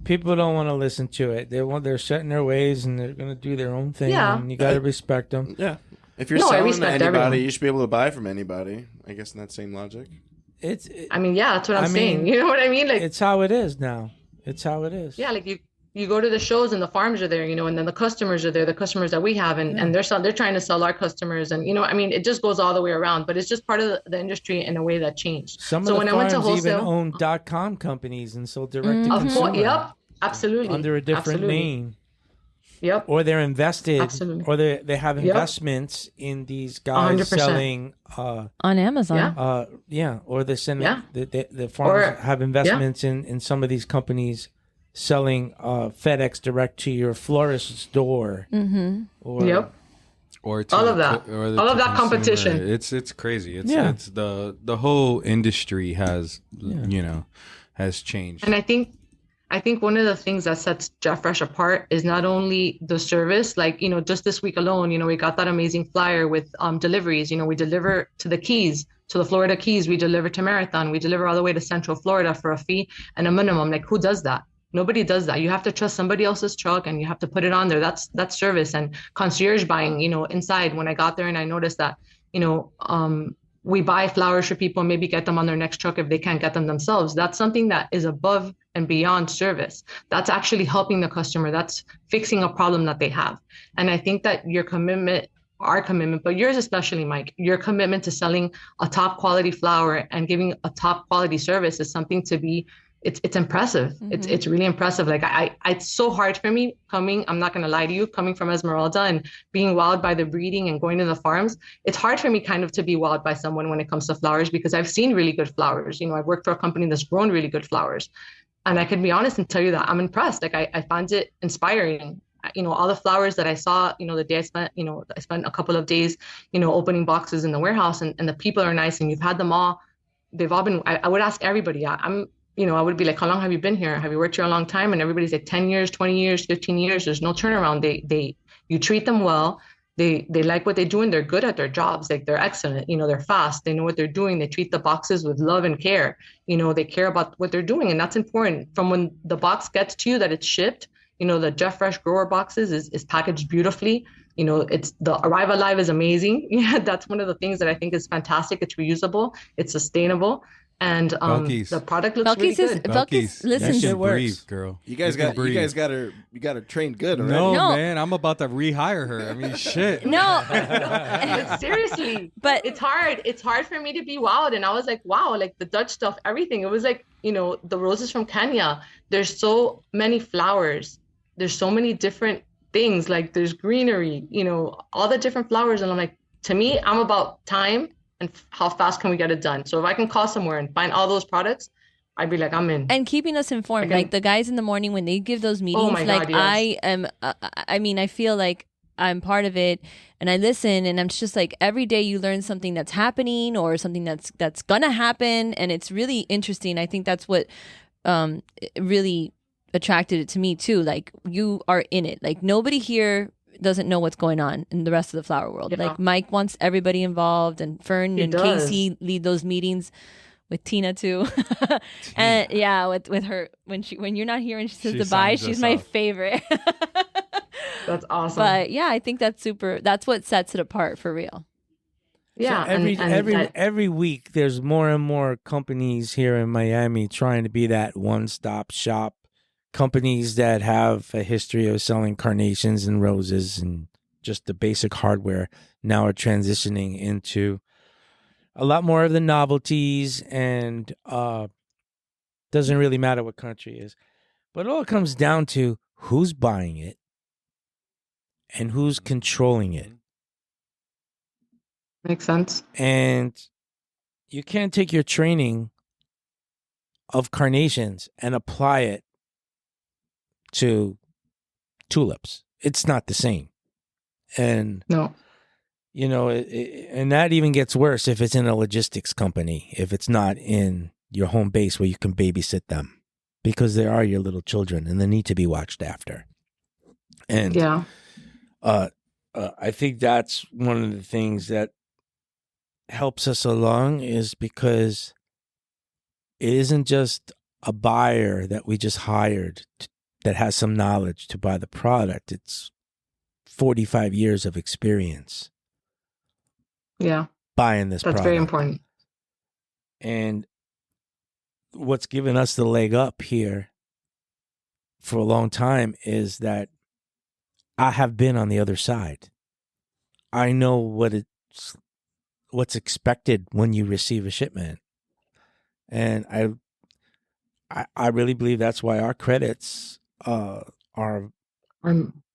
people don't want to listen to it. They're set in their ways and they're going to do their own thing. Yeah. And you got to respect them. Yeah. If you're selling to anybody, everyone. You should be able to buy from anybody. I guess in that same logic. I mean, yeah, that's what I'm saying. You know what I mean? Like, it's how it is now. It's how it is. Yeah, like you go to the shows and the farms are there, you know, and then the customers are there, the customers that we have, and they're trying to sell our customers, and you know, I mean, it just goes all the way around. But it's just part of the industry in a way that changed. Some of the farms even own .com companies and sold direct to consumer. Yep, absolutely. Under a different name. Yep. Or they're invested, absolutely. Or they have investments in these guys 100%. Selling on Amazon. Or they're sending the farmers have investments in some of these companies selling FedEx direct to your florist's door. Mm-hmm. Or to all of that, all of that competition. It's crazy. It's the whole industry has has changed. And I think one of the things that sets Jeff Fresh apart is not only the service, like, you know, just this week alone, you know, we got that amazing flyer with deliveries. You know, we deliver to the Keys, to the Florida Keys, we deliver to Marathon, we deliver all the way to Central Florida for a fee and a minimum. Like, who does that? Nobody does that. You have to trust somebody else's truck and you have to put it on there. That's service. And concierge buying, you know, inside, when I got there and I noticed that, you know, we buy flowers for people and maybe get them on their next truck if they can't get them themselves. That's something that is above and beyond service. That's actually helping the customer. That's fixing a problem that they have. And I think that your commitment, our commitment, but yours especially, Mike, your commitment to selling a top quality flower and giving a top quality service is something to be, it's impressive. Mm-hmm. It's really impressive. Like it's so hard for me I'm not going to lie to you, coming from Esmeralda and being wowed by the breeding and going to the farms. It's hard for me kind of to be wowed by someone when it comes to flowers, because I've seen really good flowers. You know, I've worked for a company that's grown really good flowers. And I can be honest and tell you that I'm impressed. Like I found it inspiring. You know, all the flowers that I saw, you know, the day I spent a couple of days, you know, opening boxes in the warehouse, and the people are nice, and you've had them all. They've all been, I would ask everybody, I would be like, how long have you been here? Have you worked here a long time? And everybody's like 10 years, 20 years, 15 years. There's no turnaround. You treat them well. They like what they do, and they're good at their jobs. Like they're excellent. You know, they're fast. They know what they're doing. They treat the boxes with love and care. You know, they care about what they're doing. And that's important. From when the box gets to you, that it's shipped, you know, the Jeff Fresh grower boxes is packaged beautifully. You know, the Arrive Alive is amazing. Yeah, that's one of the things that I think is fantastic. It's reusable. It's sustainable. And the product looks really good. Belkis, listen, it works, girl. You guys got her trained good already. No, man, I'm about to rehire her. I mean, shit. No. Seriously, but it's hard. It's hard for me to be wowed. And I was like, wow, like the Dutch stuff, everything. It was like, you know, the roses from Kenya. There's so many flowers. There's so many different things. Like there's greenery, you know, all the different flowers. And I'm like, to me, I'm about time and how fast can we get it done. So if I can call somewhere and find all those products, I'd be like, I'm in. And keeping us informed, like the guys in the morning when they give those meetings, God, yes. I feel like I'm part of it, and I listen, and I'm just like, every day you learn something that's happening or something that's gonna happen, and it's really interesting. I think that's what really attracted it to me too. Like, you are in it. Like, nobody here doesn't know what's going on in the rest of the flower world. Yeah. Like, Mike wants everybody involved, and Fern and Casey lead those meetings with Tina too. And yeah, with her when you're not here and she says goodbye, she's my favorite. That's awesome. But yeah, I think that's what sets it apart for real. Yeah. So every week there's more and more companies here in Miami trying to be that one-stop shop. Companies that have a history of selling carnations and roses and just the basic hardware now are transitioning into a lot more of the novelties, and doesn't really matter what country it is. But it all comes down to who's buying it and who's controlling it. Makes sense. And you can't take your training of carnations and apply it to tulips. It's not the same. And no, you know, and that even gets worse if it's in a logistics company, if it's not in your home base where you can babysit them, because they are your little children and they need to be watched after. And yeah, I think that's one of the things that helps us along, is because it isn't just a buyer that we just hired that has some knowledge to buy the product. It's 45 years of experience. Yeah. Buying this product. That's very important. And what's given us the leg up here for a long time is that I have been on the other side. I know what's expected when you receive a shipment. And I really believe that's why our credits are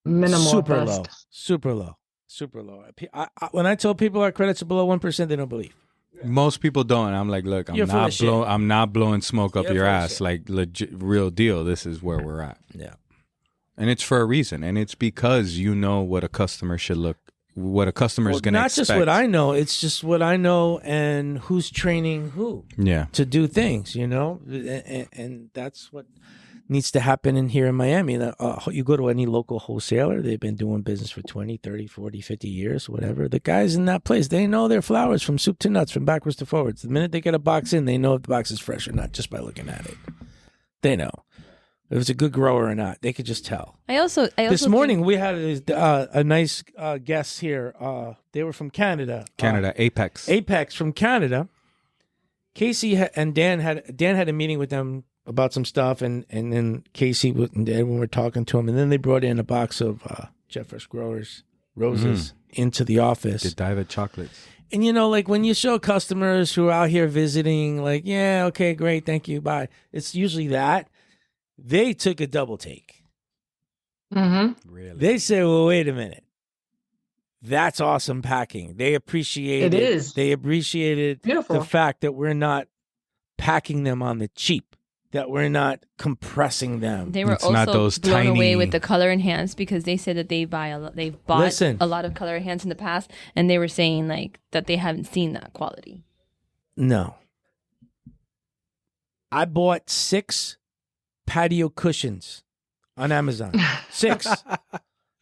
minimal, super low. When I tell people our credits are below 1%, they don't believe. Most people don't. I'm like, look, I'm not blowing smoke up your ass. Like, legit, real deal. This is where we're at. Yeah, and it's for a reason, and it's because you know what a customer should look, what a customer is going to expect. Not just what I know. It's just what I know and who's training who. Yeah. To do things, you know, and that's what needs to happen in here in Miami. You go to any local wholesaler, they've been doing business for 20, 30, 40, 50 years, whatever. The guys in that place, they know their flowers from soup to nuts, from backwards to forwards. The minute they get a box in, they know if the box is fresh or not just by looking at it. They know. if it's a good grower or not. They could just tell. I also this morning we had a nice guest here. They were from Canada. Apex from Canada. Casey and Dan had a meeting with them about some stuff, and then Casey and Dan were talking to him, and then they brought in a box of Jeff Fresh Growers roses into the office. Godiva chocolates. And like when you show customers who are out here visiting, like, yeah, okay, great, thank you, bye. It's usually that. They took a double take. Mm-hmm. Really? They say, well, wait a minute. That's awesome packing. They appreciated it. Is. They appreciated Beautiful. the fact that we're not packing them on the cheap, that we're not compressing them. They were It's not also those blown tiny- away with the color enhanced because they said that they've bought Listen. a lot of color enhanced in the past, and they were saying like that they haven't seen that quality. No. I bought 6 patio cushions on Amazon. 6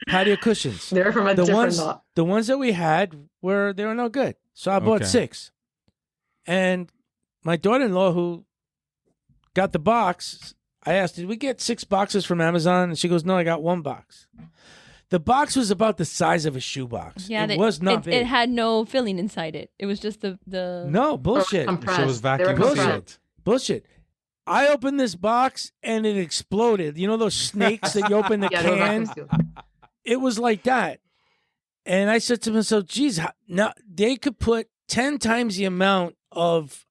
patio cushions. They're from a different lot. The ones that we had they were no good. So I bought 6. And my daughter-in-law who got the box, I asked, did we get 6 boxes from Amazon? And she goes, no, I got 1 box. The box was about the size of a shoebox. Yeah, it was not big. It had no filling inside it. It was just the No, bullshit. So it was vacuum compressed. sealed. Bullshit. I opened this box and it exploded. You know those snakes that you open the Yeah, they were can? vacuum sealed. It was like that. And I said to myself, geez, now they could put 10 times the amount of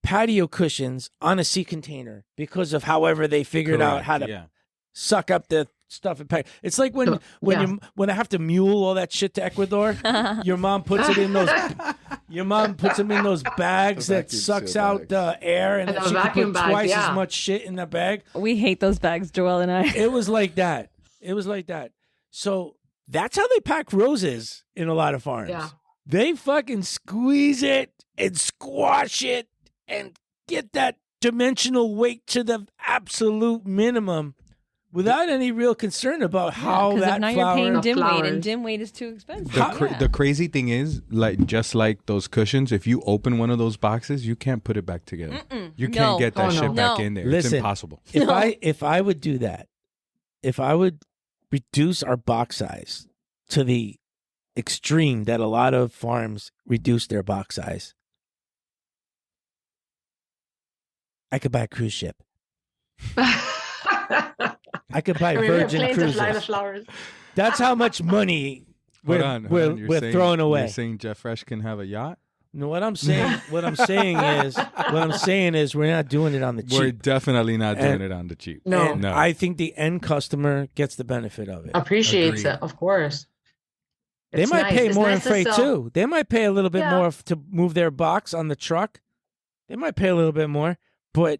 patio cushions on a sea container because of however they figured out how to suck up the stuff and pack. It's like when I have to mule all that shit to Ecuador, your mom puts it in those bags that sucks out the air, and then she can put twice as much shit in the bag. We hate those bags, Joel and I. It was like that. So that's how they pack roses in a lot of farms. Yeah. They fucking squeeze it and squash it and get that dimensional weight to the absolute minimum without any real concern about how that now flower... you're paying dim weight, flowers. and dim weight is too expensive. The crazy thing is, just like those cushions, if you open one of those boxes, you can't put it back together. You can't get that shit back in there. Listen, it's impossible. If I would do that, if I would reduce our box size to the extreme that a lot of farms reduce their box size, I could buy a cruise ship. I could buy Virgin Cruises. That's how much money we're throwing away. You're saying Jeff Fresh can have a yacht? No, what I'm saying is we're not doing it on the cheap. We're definitely not doing it on the cheap. No. I think the end customer gets the benefit of it. Appreciates it, of course. They It's might nice. pay It's more nice in freight to sell. too. They might pay a little bit more to move their box on the truck. They might pay a little bit more, but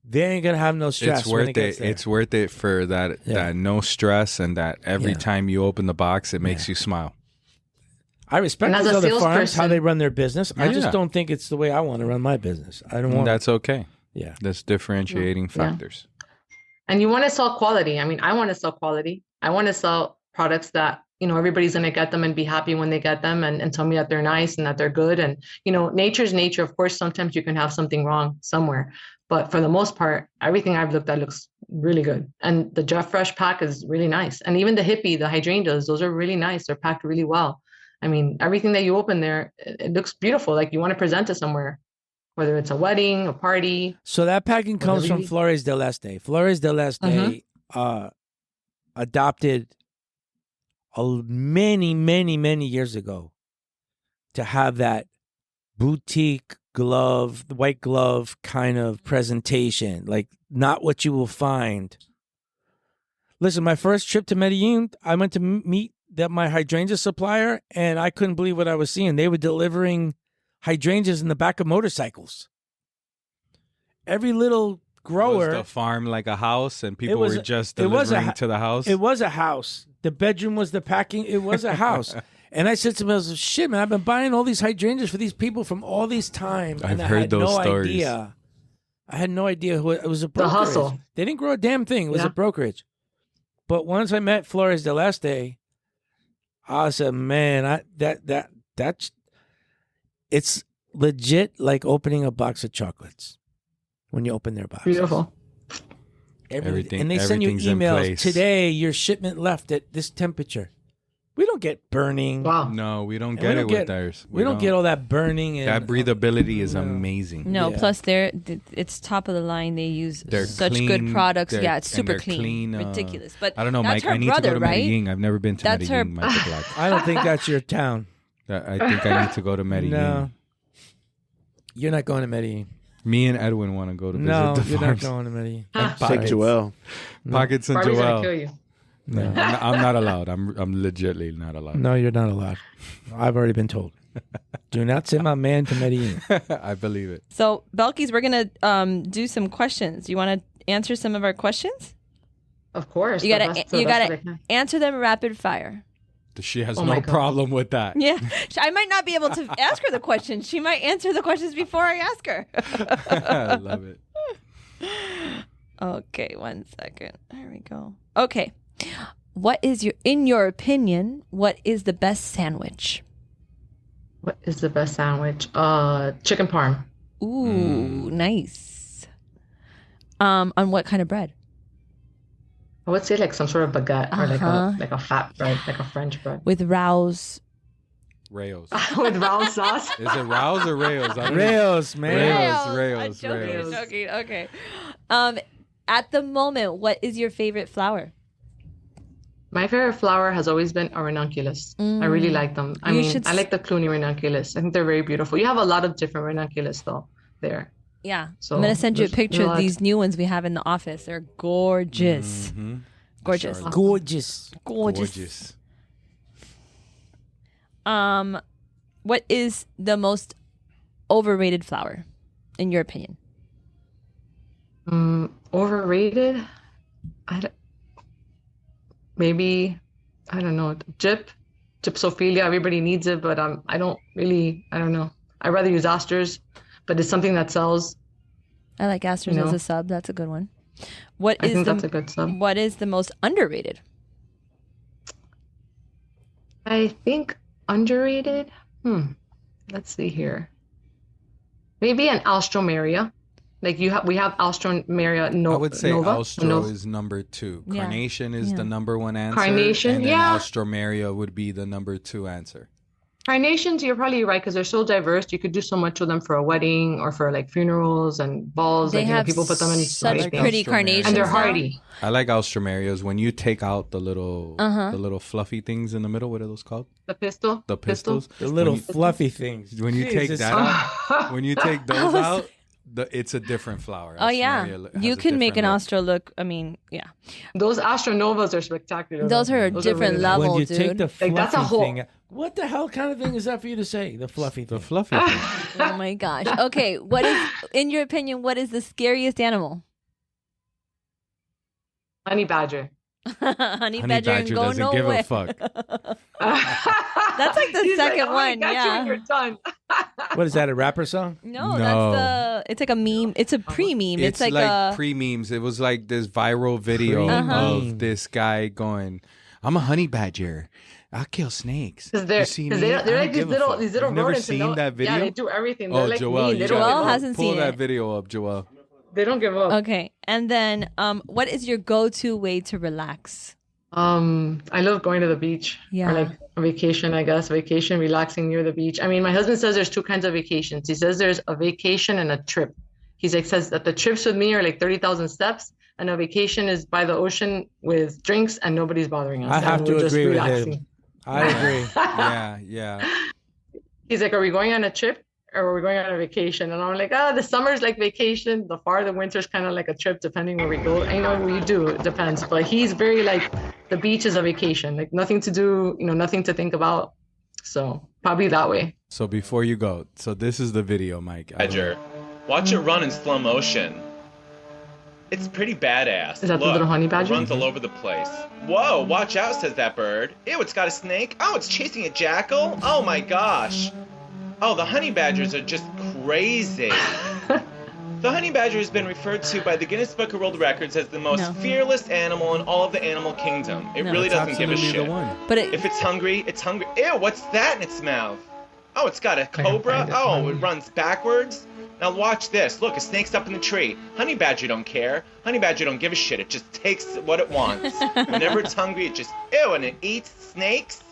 they ain't gonna have no stress. It's worth it. It's worth it for that no stress, and that every time you open the box, it makes you smile. I respect And those as a other farms, salesperson- how they run their business. I just don't think it's the way I want to run my business. I don't want. That's okay. Yeah, that's differentiating factors. And you want to sell quality. I mean, I want to sell quality. I want to sell products that, everybody's going to get them and be happy when they get them and tell me that they're nice and that they're good. And, nature's nature. Of course, sometimes you can have something wrong somewhere. But for the most part, everything I've looked at looks really good. And the Jeff Fresh pack is really nice. And even the hippie, the hydrangeas, those are really nice. They're packed really well. I mean, everything that you open there, it looks beautiful. Like you want to present it somewhere, whether it's a wedding, a party. So that packing comes from Flores del Este. Flores del Este adopted many, many, many years ago to have that boutique glove, the white glove kind of presentation, like not what you will find. Listen, my first trip to Medellin, I went to meet my hydrangea supplier, and I couldn't believe what I was seeing. They were delivering hydrangeas in the back of motorcycles. Every little grower. Was the farm like a house, and people were just delivering to the house? It was a house. The bedroom was the packing. It was a house. And I said to myself, shit, man, I've been buying all these hydrangeas for these people from all this time. I've and heard those stories. Idea. I had no idea who it was. A brokerage. The hustle. They didn't grow a damn thing. It was a brokerage. But once I met Flores del Este, I said, man, that's it's legit like opening a box of chocolates when you open their boxes. Beautiful. Everything. And they send you emails. Today, your shipment left at this temperature. We don't get burning. Wow. No, we don't get it with theirs. We don't get all that burning. That breathability is amazing. No, plus it's top of the line. They use such good products. Yeah, it's super clean. Ridiculous. But I don't know, Mike. I need to go to Medellin. I've never been to Medellin, Mike Black. I don't think that's your town. I think I need to go to Medellin. No. You're not going to Medellin. Me and Edwin want to go to visit the you're farms. not going to Medellin. Take Joel. Pockets and Barbie's Joel. gonna kill you. No, I'm not allowed. I'm legitly not allowed. No, you're not allowed. I've already been told. Do not send my man to Medellin. I believe it. So, Belkis, we're going to do some questions. You want to answer some of our questions? Of course. You got to answer them rapid fire. She has no problem with that. Yeah. I might not be able to ask her the questions. She might answer the questions before I ask her. I love it. Okay, 1 second. There we go. Okay. In your opinion, what is the best sandwich? What is the best sandwich? Chicken parm. Ooh, nice. On what kind of bread? I would say like some sort of baguette or like a fat bread, like a French bread. With Rao's. Rails. With Rao's sauce? Is it Rao's or Rails? Rails, man. Rails. Joking. Okay. At the moment, what is your favorite flower? My favorite flower has always been a ranunculus. I really like them. I like the Clooney ranunculus. I think they're very beautiful. You have a lot of different ranunculus though there. Yeah. So I'm going to send you a picture of these new ones we have in the office. They're gorgeous. Mm-hmm. Gorgeous. Charlotte. Gorgeous. What is the most overrated flower, in your opinion? Overrated? Maybe, I don't know, Gypsophilia. Everybody needs it, but I don't know. I'd rather use asters, but it's something that sells. I like asters as a sub. That's a good one. I think that's a good sub. What is the most underrated? I think underrated? Let's see here. Maybe an Alstroemeria. Like we have Alstroemeria Nova. I would say Alstro is number 2. Carnation is the number 1 answer. Carnation, and then Alstroemeria would be the number 2 answer. Carnations, you're probably right because they're so diverse. You could do so much with them for a wedding or for like funerals and balls. They have people put them in such pretty carnations, and they're hardy. I like Alstromerias when you take out the little fluffy things in the middle. What are those called? The pistil. The pistils. The little fluffy things. When you take that out, when you take those out. It's a different flower. Oh, yeah. You can make an Astro look. I mean, yeah. Those Astro Novas are spectacular. Those are a different level, when you dude. Take the fluffy that's a whole thing. What the hell kind of thing is that for you to say? The fluffy thing. The fluffy thing. Oh, my gosh. Okay. In your opinion, what is the scariest animal? Honey badger. Honey badger go doesn't nowhere. give a fuck. That's like the second one. Yeah. You're done. What is that? A rapper song? No, that's it's like a meme. It's a pre-meme. It's like pre-memes. It was like this viral video of this guy going, "I'm a honey badger. I kill snakes." They're like these little rodents. Never seen that video? Yeah, they do everything. They're like Joel, Joel hasn't seen it. Pull that video up, Joel. They don't give up. Okay, and then what is your go-to way to relax? I love going to the beach. Yeah. Or like a vacation, I guess. Vacation, relaxing near the beach. I mean, my husband says there's 2 kinds of vacations. He says there's a vacation and a trip. Says that the trips with me are like 30,000 steps, and a vacation is by the ocean with drinks and nobody's bothering us. I have to agree with him. I agree. Yeah. He's like, are we going on a trip? Or are we going on a vacation? And I'm like, the summer's like vacation. The winter's kind of like a trip, depending where we go. We do. It depends. But he's very like, the beach is a vacation. Like nothing to do, nothing to think about. So probably that way. So before you go, this is the video, Mike. Badger. Watch it run in slow motion. It's pretty badass. Is that the little honey badger? It runs all over the place. Whoa, watch out, says that bird. Ew, it's got a snake. Oh, it's chasing a jackal. Oh my gosh. Oh, the honey badgers are just crazy. The honey badger has been referred to by the Guinness Book of World Records as the most fearless animal in all of the animal kingdom. It really doesn't give a shit. But if it's hungry, it's hungry. Ew, what's that in its mouth? Oh, it's got a cobra. Oh, it runs backwards. Now watch this. Look, a snake's up in the tree. Honey badger don't care. Honey badger don't give a shit. It just takes what it wants. Whenever it's hungry, it just and it eats snakes.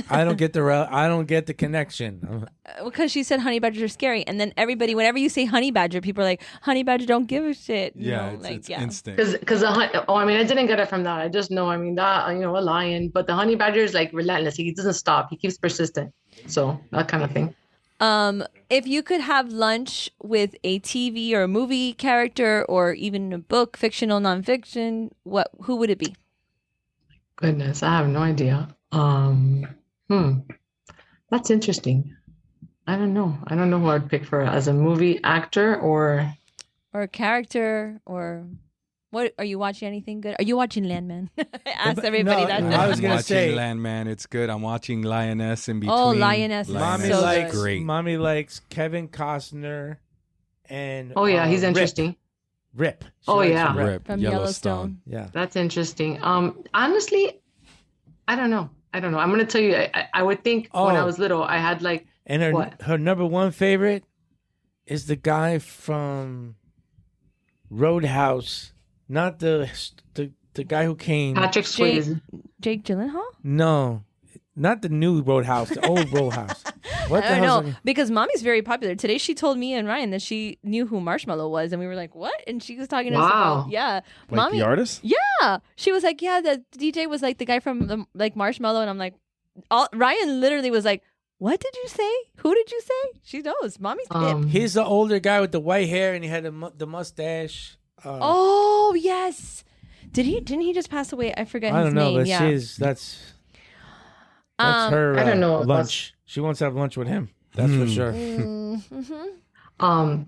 I don't get the connection. Because she said honey badgers are scary, and then everybody, whenever you say honey badger, people are like, honey badger don't give a shit. It's instant. Because I mean, I didn't get it from that. I just know, I mean, that, a lion, but the honey badger is like relentless. He doesn't stop. He keeps persistent. So that kind of thing. If you could have lunch with a TV or a movie character, or even a book, fictional, nonfiction, who would it be? Goodness, I have no idea. That's interesting. I don't know who I'd pick for as a movie actor or a character, or what? Are you watching anything good? Are you watching Landman? I asked everybody that. I was gonna say Landman. It's good. I'm watching Lioness in between. Oh, Lioness. Mommy so likes good. Great. Mommy likes Kevin Costner and he's interesting. Rip. Rip From Yellowstone. Yeah, that's interesting. Honestly, I don't know. I'm going to tell you, I would think when I was little, I had like... And her number one favorite is the guy from Roadhouse, not the guy who came... Patrick Swayze. Jake Gyllenhaal? No, not the new Roadhouse, the old Roadhouse. What the I hell? don't know, because Mommy's very popular. Today she told me and Ryan that she knew who Marshmallow was, and we were like, what? And she was talking to us about, Like Mommy, the artist? yeah. She was like, yeah, the DJ was like the guy from Marshmallow, and I'm like, Ryan literally was like, what did you say? Who did you say? She knows. Mommy's hip. He's the older guy with the white hair, and he had the mustache. Oh, yes. Didn't he just pass away? I forget his name. I don't know, but yeah. that's her I don't know. lunch. She wants to have lunch with him. That's for sure. I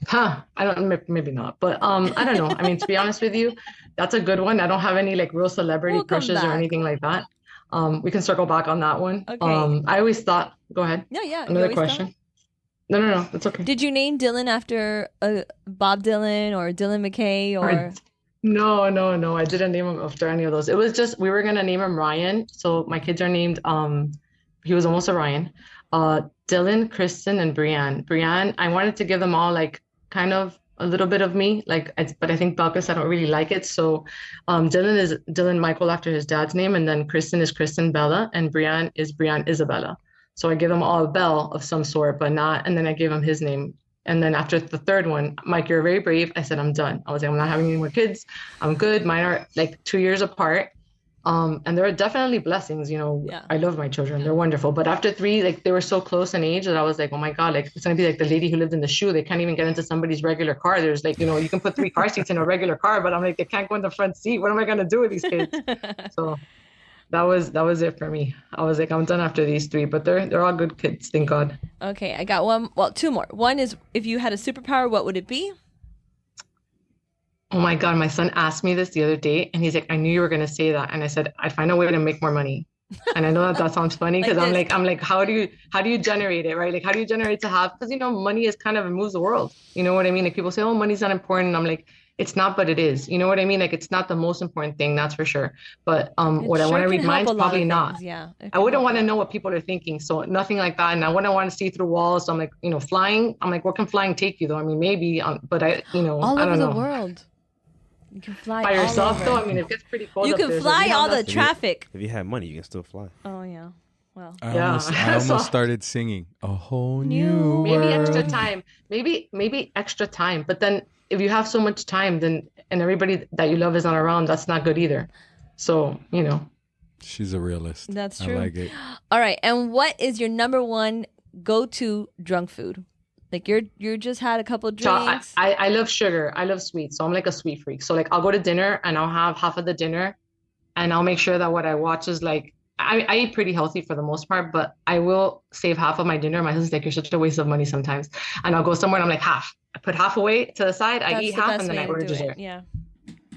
don't, maybe not, but I don't know. I mean, to be honest with you, that's a good one. I don't have any like real celebrity crushes or anything like that. We can circle back on that one. Okay. I always thought, go ahead. Yeah. Another question. No, that's okay. Did you name Dylan after Bob Dylan or Dylan McKay or? No, I didn't name him after any of those. It was just, we were going to name him Ryan. So my kids are named, he was almost a Ryan. Dylan, Kristen, and Brianne. Brianne, I wanted to give them all like kind of a little bit of me, but I think Belkis, I don't really like it. So Dylan is Dylan Michael after his dad's name, and then Kristen is Kristen Bella, and Brianne is Brianne Isabella. So I give them all a Bell of some sort, but not, and then I gave him his name. And then after the third one, Mike, you're very brave. I said, I'm done. I was like, I'm not having any more kids. I'm good. Mine are like 2 years apart. And there are definitely blessings, Yeah. I love my children. They're wonderful. But after 3, like they were so close in age that I was like, oh my God, like it's going to be like the lady who lived in the shoe. They can't even get into somebody's regular car. There's like, you can put 3 car seats in a regular car, but I'm like, they can't go in the front seat. What am I going to do with these kids? So that was it for me. I was like, I'm done after these 3, but they're all good kids. Thank God. Okay. I got one. Well, 2 more. One is, if you had a superpower, what would it be? Oh my God, my son asked me this the other day, and he's like, I knew you were going to say that. And I said, I'd find a way to make more money. And I know that sounds funny because I'm like, how do you generate it, right? Like, how do you generate to have, because, money is kind of, it moves the world. You know what I mean? Like people say, oh, money's not important. I'm like, it's not, but it is. You know what I mean? Like, it's not the most important thing, that's for sure. But what I want to read mine's probably not. Yeah. I wouldn't want to know what people are thinking. So nothing like that. And I wouldn't want to see through walls. So I'm like, flying. I'm like, where can flying take you though? I mean, maybe, but I don't know. All over the world. You can fly by yourself though. I mean, it gets pretty cold. You can fly all the traffic. If you have money, you can still fly. Oh yeah. Well. I almost started singing a whole new maybe world. extra time. Maybe extra time. But then if you have so much time, then and everybody that you love is not around, that's not good either. So She's a realist. That's true. I like it. All right. And what is your number one go-to drunk food? Like you just had a couple drinks. So I love sugar. I love sweets. So I'm like a sweet freak. So like I'll go to dinner and I'll have half of the dinner, and I'll make sure that what I watch is like, I eat pretty healthy for the most part, but I will save half of my dinner. My husband's like, you're such a waste of money sometimes. And I'll go somewhere and I'm like, half. I put half away to the side. I eat half and then I order dessert. Yeah.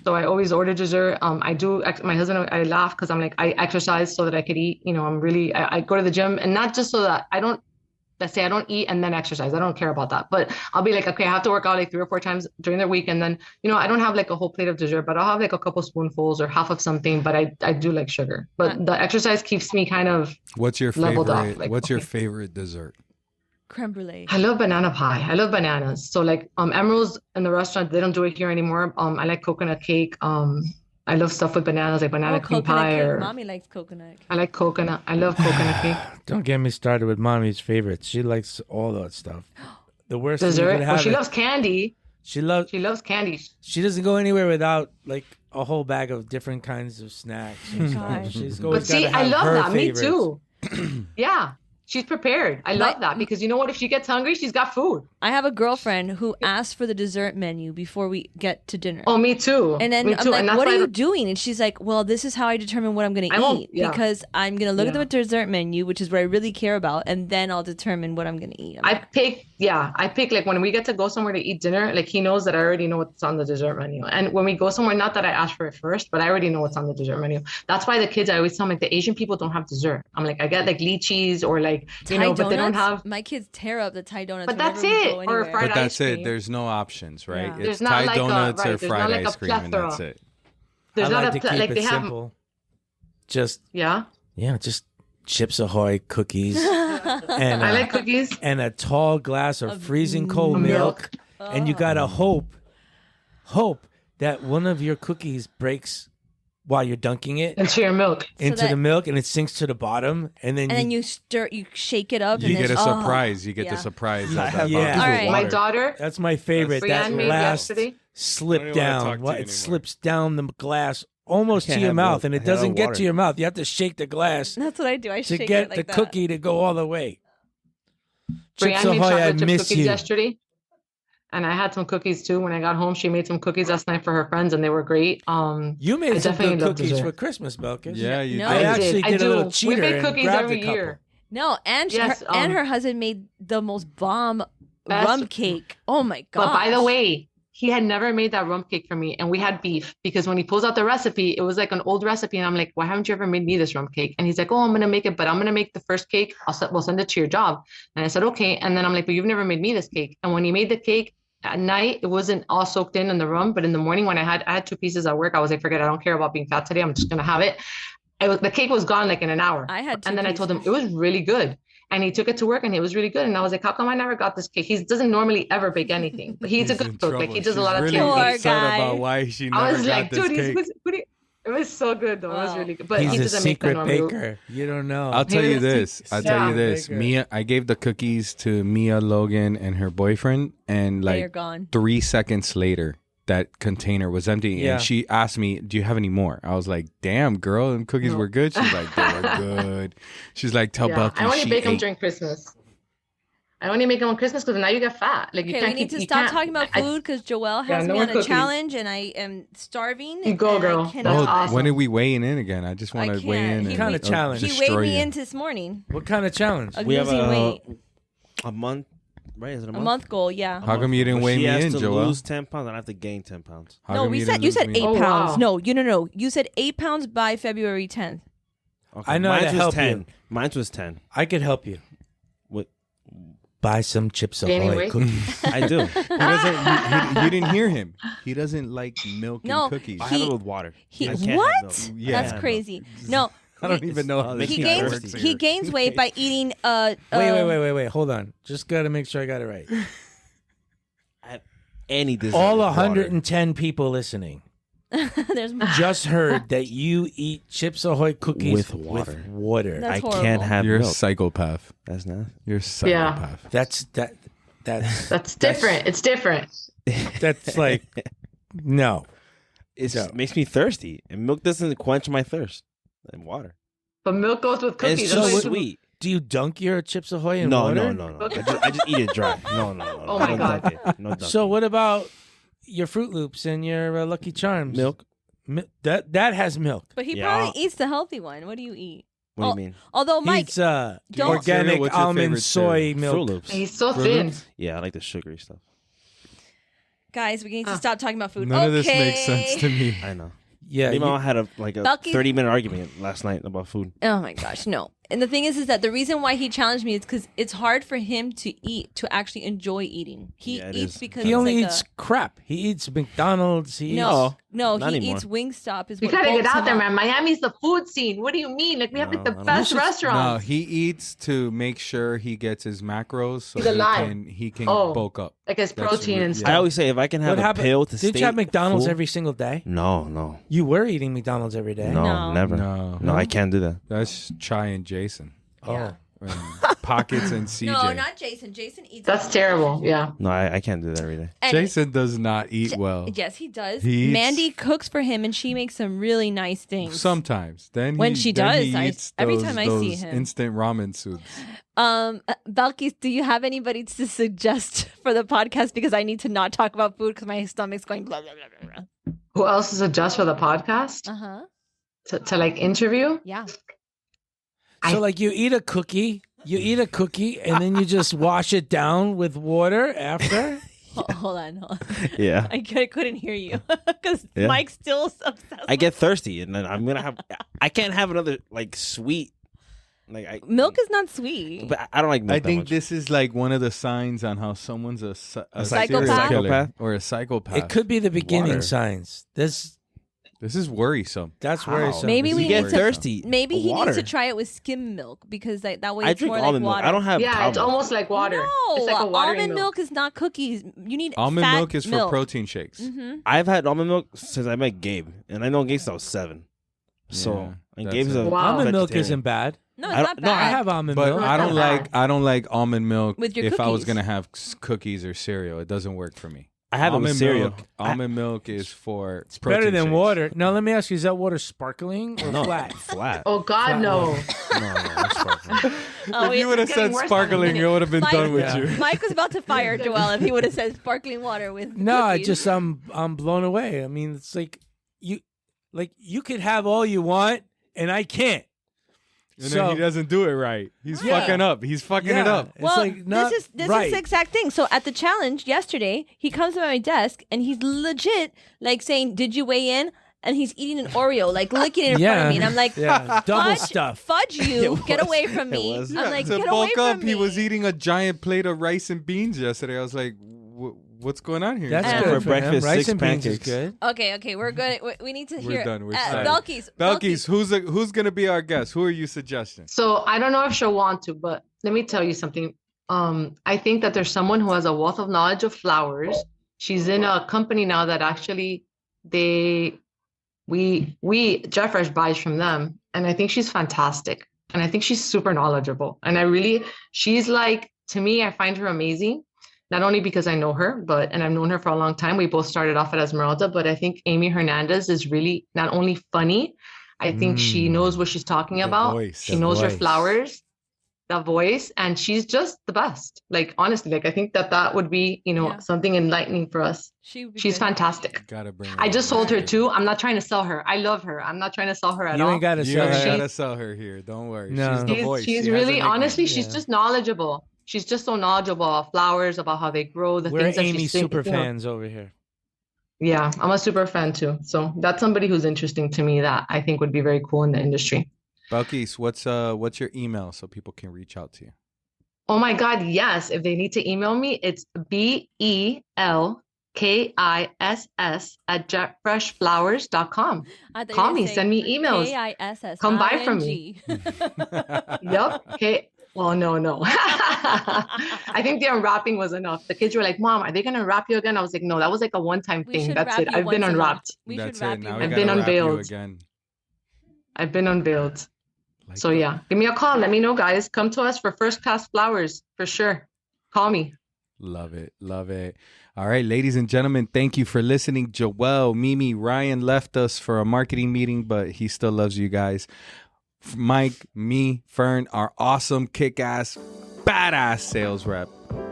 So I always order dessert. I do. My husband, I laugh because I'm like, I exercise so that I could eat. I go to the gym, and not just so that let's say I don't eat and then exercise. I don't care about that. But I'll be like, okay, I have to work out like 3 or 4 times during the week. And then, I don't have like a whole plate of dessert, but I'll have like a couple spoonfuls or half of something. But I do like sugar. But the exercise keeps me kind of What's your leveled favorite? off. Like, what's your favorite dessert? Creme brulee. I love banana pie. I love bananas. So like Emerald's in the restaurant, they don't do it here anymore. I like coconut cake. I love stuff with bananas, like banana cream coconut pie. cake. Or Mommy likes coconut. I like coconut. I love coconut cake. Don't get me started with mommy's favorites. She likes all that stuff. The worst thing you Dessert. could have Well, she is- loves candy. She loves candy. She doesn't go anywhere without like a whole bag of different kinds of snacks. And stuff. She's But always see, gotta I have love her that. favorites. Me too. Yeah. She's prepared. I love that because you know what? If she gets hungry, she's got food. I have a girlfriend who asks for the dessert menu before we get to dinner. Oh, me too. And then me I'm too. like, And that's what are why you doing? And she's like, well, this is how I determine what I'm going to eat. Because I'm going to look at the dessert menu, which is what I really care about. And then I'll determine what I'm going to eat. I pick like when we get to go somewhere to eat dinner, like he knows that I already know what's on the dessert menu. And when we go somewhere, not that I ask for it first, but I already know what's on the dessert menu. That's why the kids, I always tell them, like, the Asian people don't have dessert. I'm like, I get like lychees or like, you know, but they don't have. My kids tear up the Thai donuts. But that's it. Or fried But that's ice cream. it. There's no options, right? Yeah. It's There's not Thai like donuts or there's fried not like ice a cream, and plethora. that's it. There's I not like a to keep like it they have. simple. Just Yeah. just Chips Ahoy cookies and I like cookies and a tall glass of freezing cold milk. And you gotta hope that one of your cookies breaks while you're dunking it into your milk, into the milk, and it sinks to the bottom, and then you shake it up. You get a surprise. You get the surprise. Of that Yeah. box of All right. water. my daughter. that's my favorite. That Brianne made last yesterday. slip I don't even wanna talk down. to What you it anymore. slips down the glass almost I to can't your have mouth, milk. and I it have doesn't get water. to your mouth. You have to shake the glass That's what I do. I to shake get it like the that. cookie to go all the way. Chips Brianne made Ahoy, I chocolate chip miss cookies you. yesterday, and I had some cookies too. When I got home, she made some cookies last night for her friends, and they were great. You I made some definitely good love cookies dessert. for Christmas, Belkis. Yeah, you No. I did. actually did a little We cheater make and cookies grabbed every a couple. year. No, and Yes, and her husband made the most bomb Best- rum cake. Oh my god! But by the way, he had never made that rum cake for me, and we had beef because when he pulls out the recipe, it was like an old recipe, and I'm like, why haven't you ever made me this rum cake? And he's like, oh, I'm gonna make it, but I'm gonna make the first cake. We'll send it to your job. And I said, okay. And then I'm like, but you've never made me this cake. And when he made the cake at night, it wasn't all soaked in the rum, but in the morning when I had 2 pieces at work, I was like, forget it, I don't care about being fat today. I'm just gonna have it. The cake was gone like in an hour. I had 2 and then I told him pieces. it was really good. And he took it to work and it was really good. And I was like, how come I never got this cake? He doesn't normally ever bake anything, but he's a in good cook. Like trouble. he does a She's lot of really Poor takeaways. upset guy. about why she never I was got like, this dude, cake. it was so good though. It was Wow. really good. But He's he a doesn't make that secret normally. baker. You don't know. I'll tell you this. I'll tell you Yeah. this. Bigger. Mia, I gave the cookies to Mia, Logan, and her boyfriend, and They're like gone. 3 seconds later, that container was empty. Yeah. And she asked me, "Do you have any more?" I was like, "Damn, girl, them cookies No. were good." She's like, "They were good." She's like, "Tell Yeah. Belkis I only she bake them ate." during Christmas. I only make them on Christmas because now you get fat. Like you Okay, can't we need keep- to you stop can't- talking about I- food because Joelle has no me more on a cookies. challenge and I am starving. You go, and I girl. cannot- That's awesome. When are we weighing in again? I just want I to weigh can't. in. He and Kinda challenge. He destroy weighed me you. in this morning. What kind of challenge? A We have losing weight. a month, right? Is it a A month? month goal, yeah. How come you didn't But weigh she me has in, to Joel? lose 10 pounds, and I have to gain 10 pounds. How No, come we you said didn't you lose said me? 8 Oh, pounds. wow. No. You said 8 pounds by February 10th. Okay. I know how Mine to was help 10. you. Mine was 10. I could help you. What? Buy some Chips Gaining Ahoy weight? cookies. I do. He doesn't. You didn't hear him. He doesn't like milk No, and cookies. I have it with water. He I can't have what? milk. Yeah. That's crazy. No, I don't even know how It this makes he me guy gains works thirsty. he here. gains weight by eating Wait. Hold on. Just got to make sure I got it right. I have any dessert. All with water. 110 people listening There's just heard that you eat Chips Ahoy cookies With water. water. That's I horrible. can't have You're a milk. psychopath. That's not. You're a psychopath. That's That's different. It's different. that's like no. It So- makes me thirsty, and milk doesn't quench my thirst. And water. But milk goes with And cookies. it's That's so why it's- sweet. Do you dunk your Chips Ahoy in No. water? I just eat it dry. No. Oh I my don't God. dunk it. No dunking. So what about your Fruit Loops and your Lucky Charms? Milk? That has milk. But he Yeah. probably eats the healthy one. What do you eat? What do you mean? Although Mike, Eats don't- cereal? organic What's your almond favorite soy cereal? milk. Fruit Loops. He's so Fruit thin. Loops? Yeah, I like the sugary stuff. guys, we need to stop talking about food. None of this Okay. makes sense to me. I know. Yeah, Me and you- Mama had a Belkis- 30-minute argument last night about food. Oh my gosh, no. And the thing is that the reason why he challenged me is because it's hard for him to eat, to actually enjoy eating. He eats because he only eats crap. He eats McDonald's. He no, he anymore. eats Wingstop. You gotta get out there, man. Miami's the food scene. What do you mean? Like, we have like the best restaurants. No, he eats to make sure he gets his macros so he can bulk up. Like his protein and stuff. I always say if I can have a pill to stay Did you have McDonald's full? Every single day? No. You were eating McDonald's every day? No, never. No, I can't do that. That's Chai and Jason. Yeah. Pockets and CJ. No, not Jason. Jason eats. That's terrible. Yeah. No, I can't do that every day. And Jason does not eat well. Yes, he does. He Mandy eats- cooks for him, and she makes some really nice things. Sometimes. Then When he, she then does, he eats every those- time I see those him. instant ramen soups. Belkis, do you have anybody to suggest for the podcast? Because I need to not talk about food because my stomach's going blah, blah, blah, blah, blah. Who else is a just for the podcast? To like interview? Yeah. So like you eat a cookie, and then you just wash it down with water after? Hold on. Yeah. I couldn't hear you because Mike's still obsessed. I get thirsty, and then I can't have another like sweet. Milk is not sweet. But I don't like milk. I think this is like one of the signs on how someone's a psychopath? killer or a psychopath. It could be the beginning signs. This is worrisome. That's worrisome. Maybe we get need thirsty. Maybe he water. needs to try it with skim milk because that way I it's drink more almond like milk. water. I don't have. Yeah, cow it's milk. almost like water. No, It's like a watery almond milk is not cookies. You need Almond fat milk is for protein shakes. I've had almond milk since I met Gabe, and I know Gabe since I was 7. So and that's Gabe's it. a almond milk vegetarian. isn't bad. No, it's not bad. No, I have almond But milk. I don't like almond milk With your if I was cookies. gonna have cookies or cereal. It doesn't work for me. I have it with cereal. Almond milk is for It's protein better than shakes. water. Now let me ask you: is that water sparkling or No, flat? flat. Oh God, no. No, sparkling. If you would have said sparkling, it would have been done with you. Mike was about to fire Joel if he would have said sparkling water with No, I cookies. just I'm blown away. I mean, it's like you could have all you want, and I can't. And then he doesn't do it right. He's Yeah. fucking up. He's fucking it up. It's Well, like not this is right. the exact thing. So at the challenge yesterday, he comes to my desk and he's legit like saying, "Did you weigh in?" And he's eating an Oreo, like licking it in front of me, and I'm like, double stuff. Fudge you, get away from me. was. I'm like, to get away bulk from up, me. he was eating a giant plate of rice and beans yesterday. I was like, what's going on here? That's Yeah. good For breakfast, him. Rice 6 and beans is pancakes. good. Okay, we're good. We need to We're hear. done. We're sorry. Belkis, who's gonna be our guest? Who are you suggesting? So I don't know if she'll want to, but let me tell you something. I think that there's someone who has a wealth of knowledge of flowers. She's in a company now that actually we Jeff Fresh buys from them, and I think she's fantastic, and I think she's super knowledgeable, and she's like, to me, I find her amazing, not only because I know her, and I've known her for a long time. We both started off at Esmeralda, but I think Amy Hernandez is really not only funny, I think she knows what she's talking about. She knows her flowers, the voice, and she's just the best. Like, honestly, like I think that would be, something enlightening for us. She's fantastic. Gotta bring. I just sold her too. I'm not trying to sell her. I love her. I'm not trying to sell her at You all. ain't got to You sell ain't her. gotta sell her here. Don't worry. No. She's the voice. She's She has a really, nickname. honestly, she's just knowledgeable. She's just so knowledgeable about flowers, about how they grow, the We're things that Amy she's super fans over here. Yeah, I'm a super fan too. So that's somebody who's interesting to me that I think would be very cool in the industry. Belkis, what's your email so people can reach out to you? Oh my God, yes. If they need to email me, it's belkiss@jetfreshflowers.com. Call me, send me emails. KISS. Come buy from me. Yep. Okay. Well, no. I think the unwrapping was enough. The kids were like, "Mom, are they going to unwrap you again?" I was like, "No, that was like a one-time thing. That's it. I've been unwrapped. That's it. Now we I've gotta been wrap you unveiled. again. I've been unveiled. Like So that. yeah, give me a call. Let me know, guys. Come to us for first class flowers for sure. Call me. Love it. All right, ladies and gentlemen, thank you for listening. Joel, Mimi, Ryan left us for a marketing meeting, but he still loves you guys. Mike, me, Fern, our awesome, kick-ass, badass sales rep,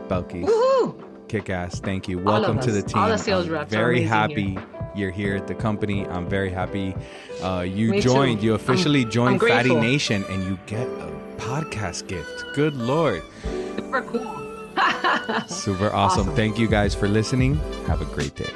Belkis. Woohoo! Kick-ass. Thank you. All Welcome of to us. the team. All the sales I'm reps are very amazing happy here. you're here at the company. I'm very happy you Me joined. too. You officially joined I'm Fatty grateful. Nation, and you get a podcast gift. Good Lord. Super cool. Super awesome. Thank you guys for listening. Have a great day.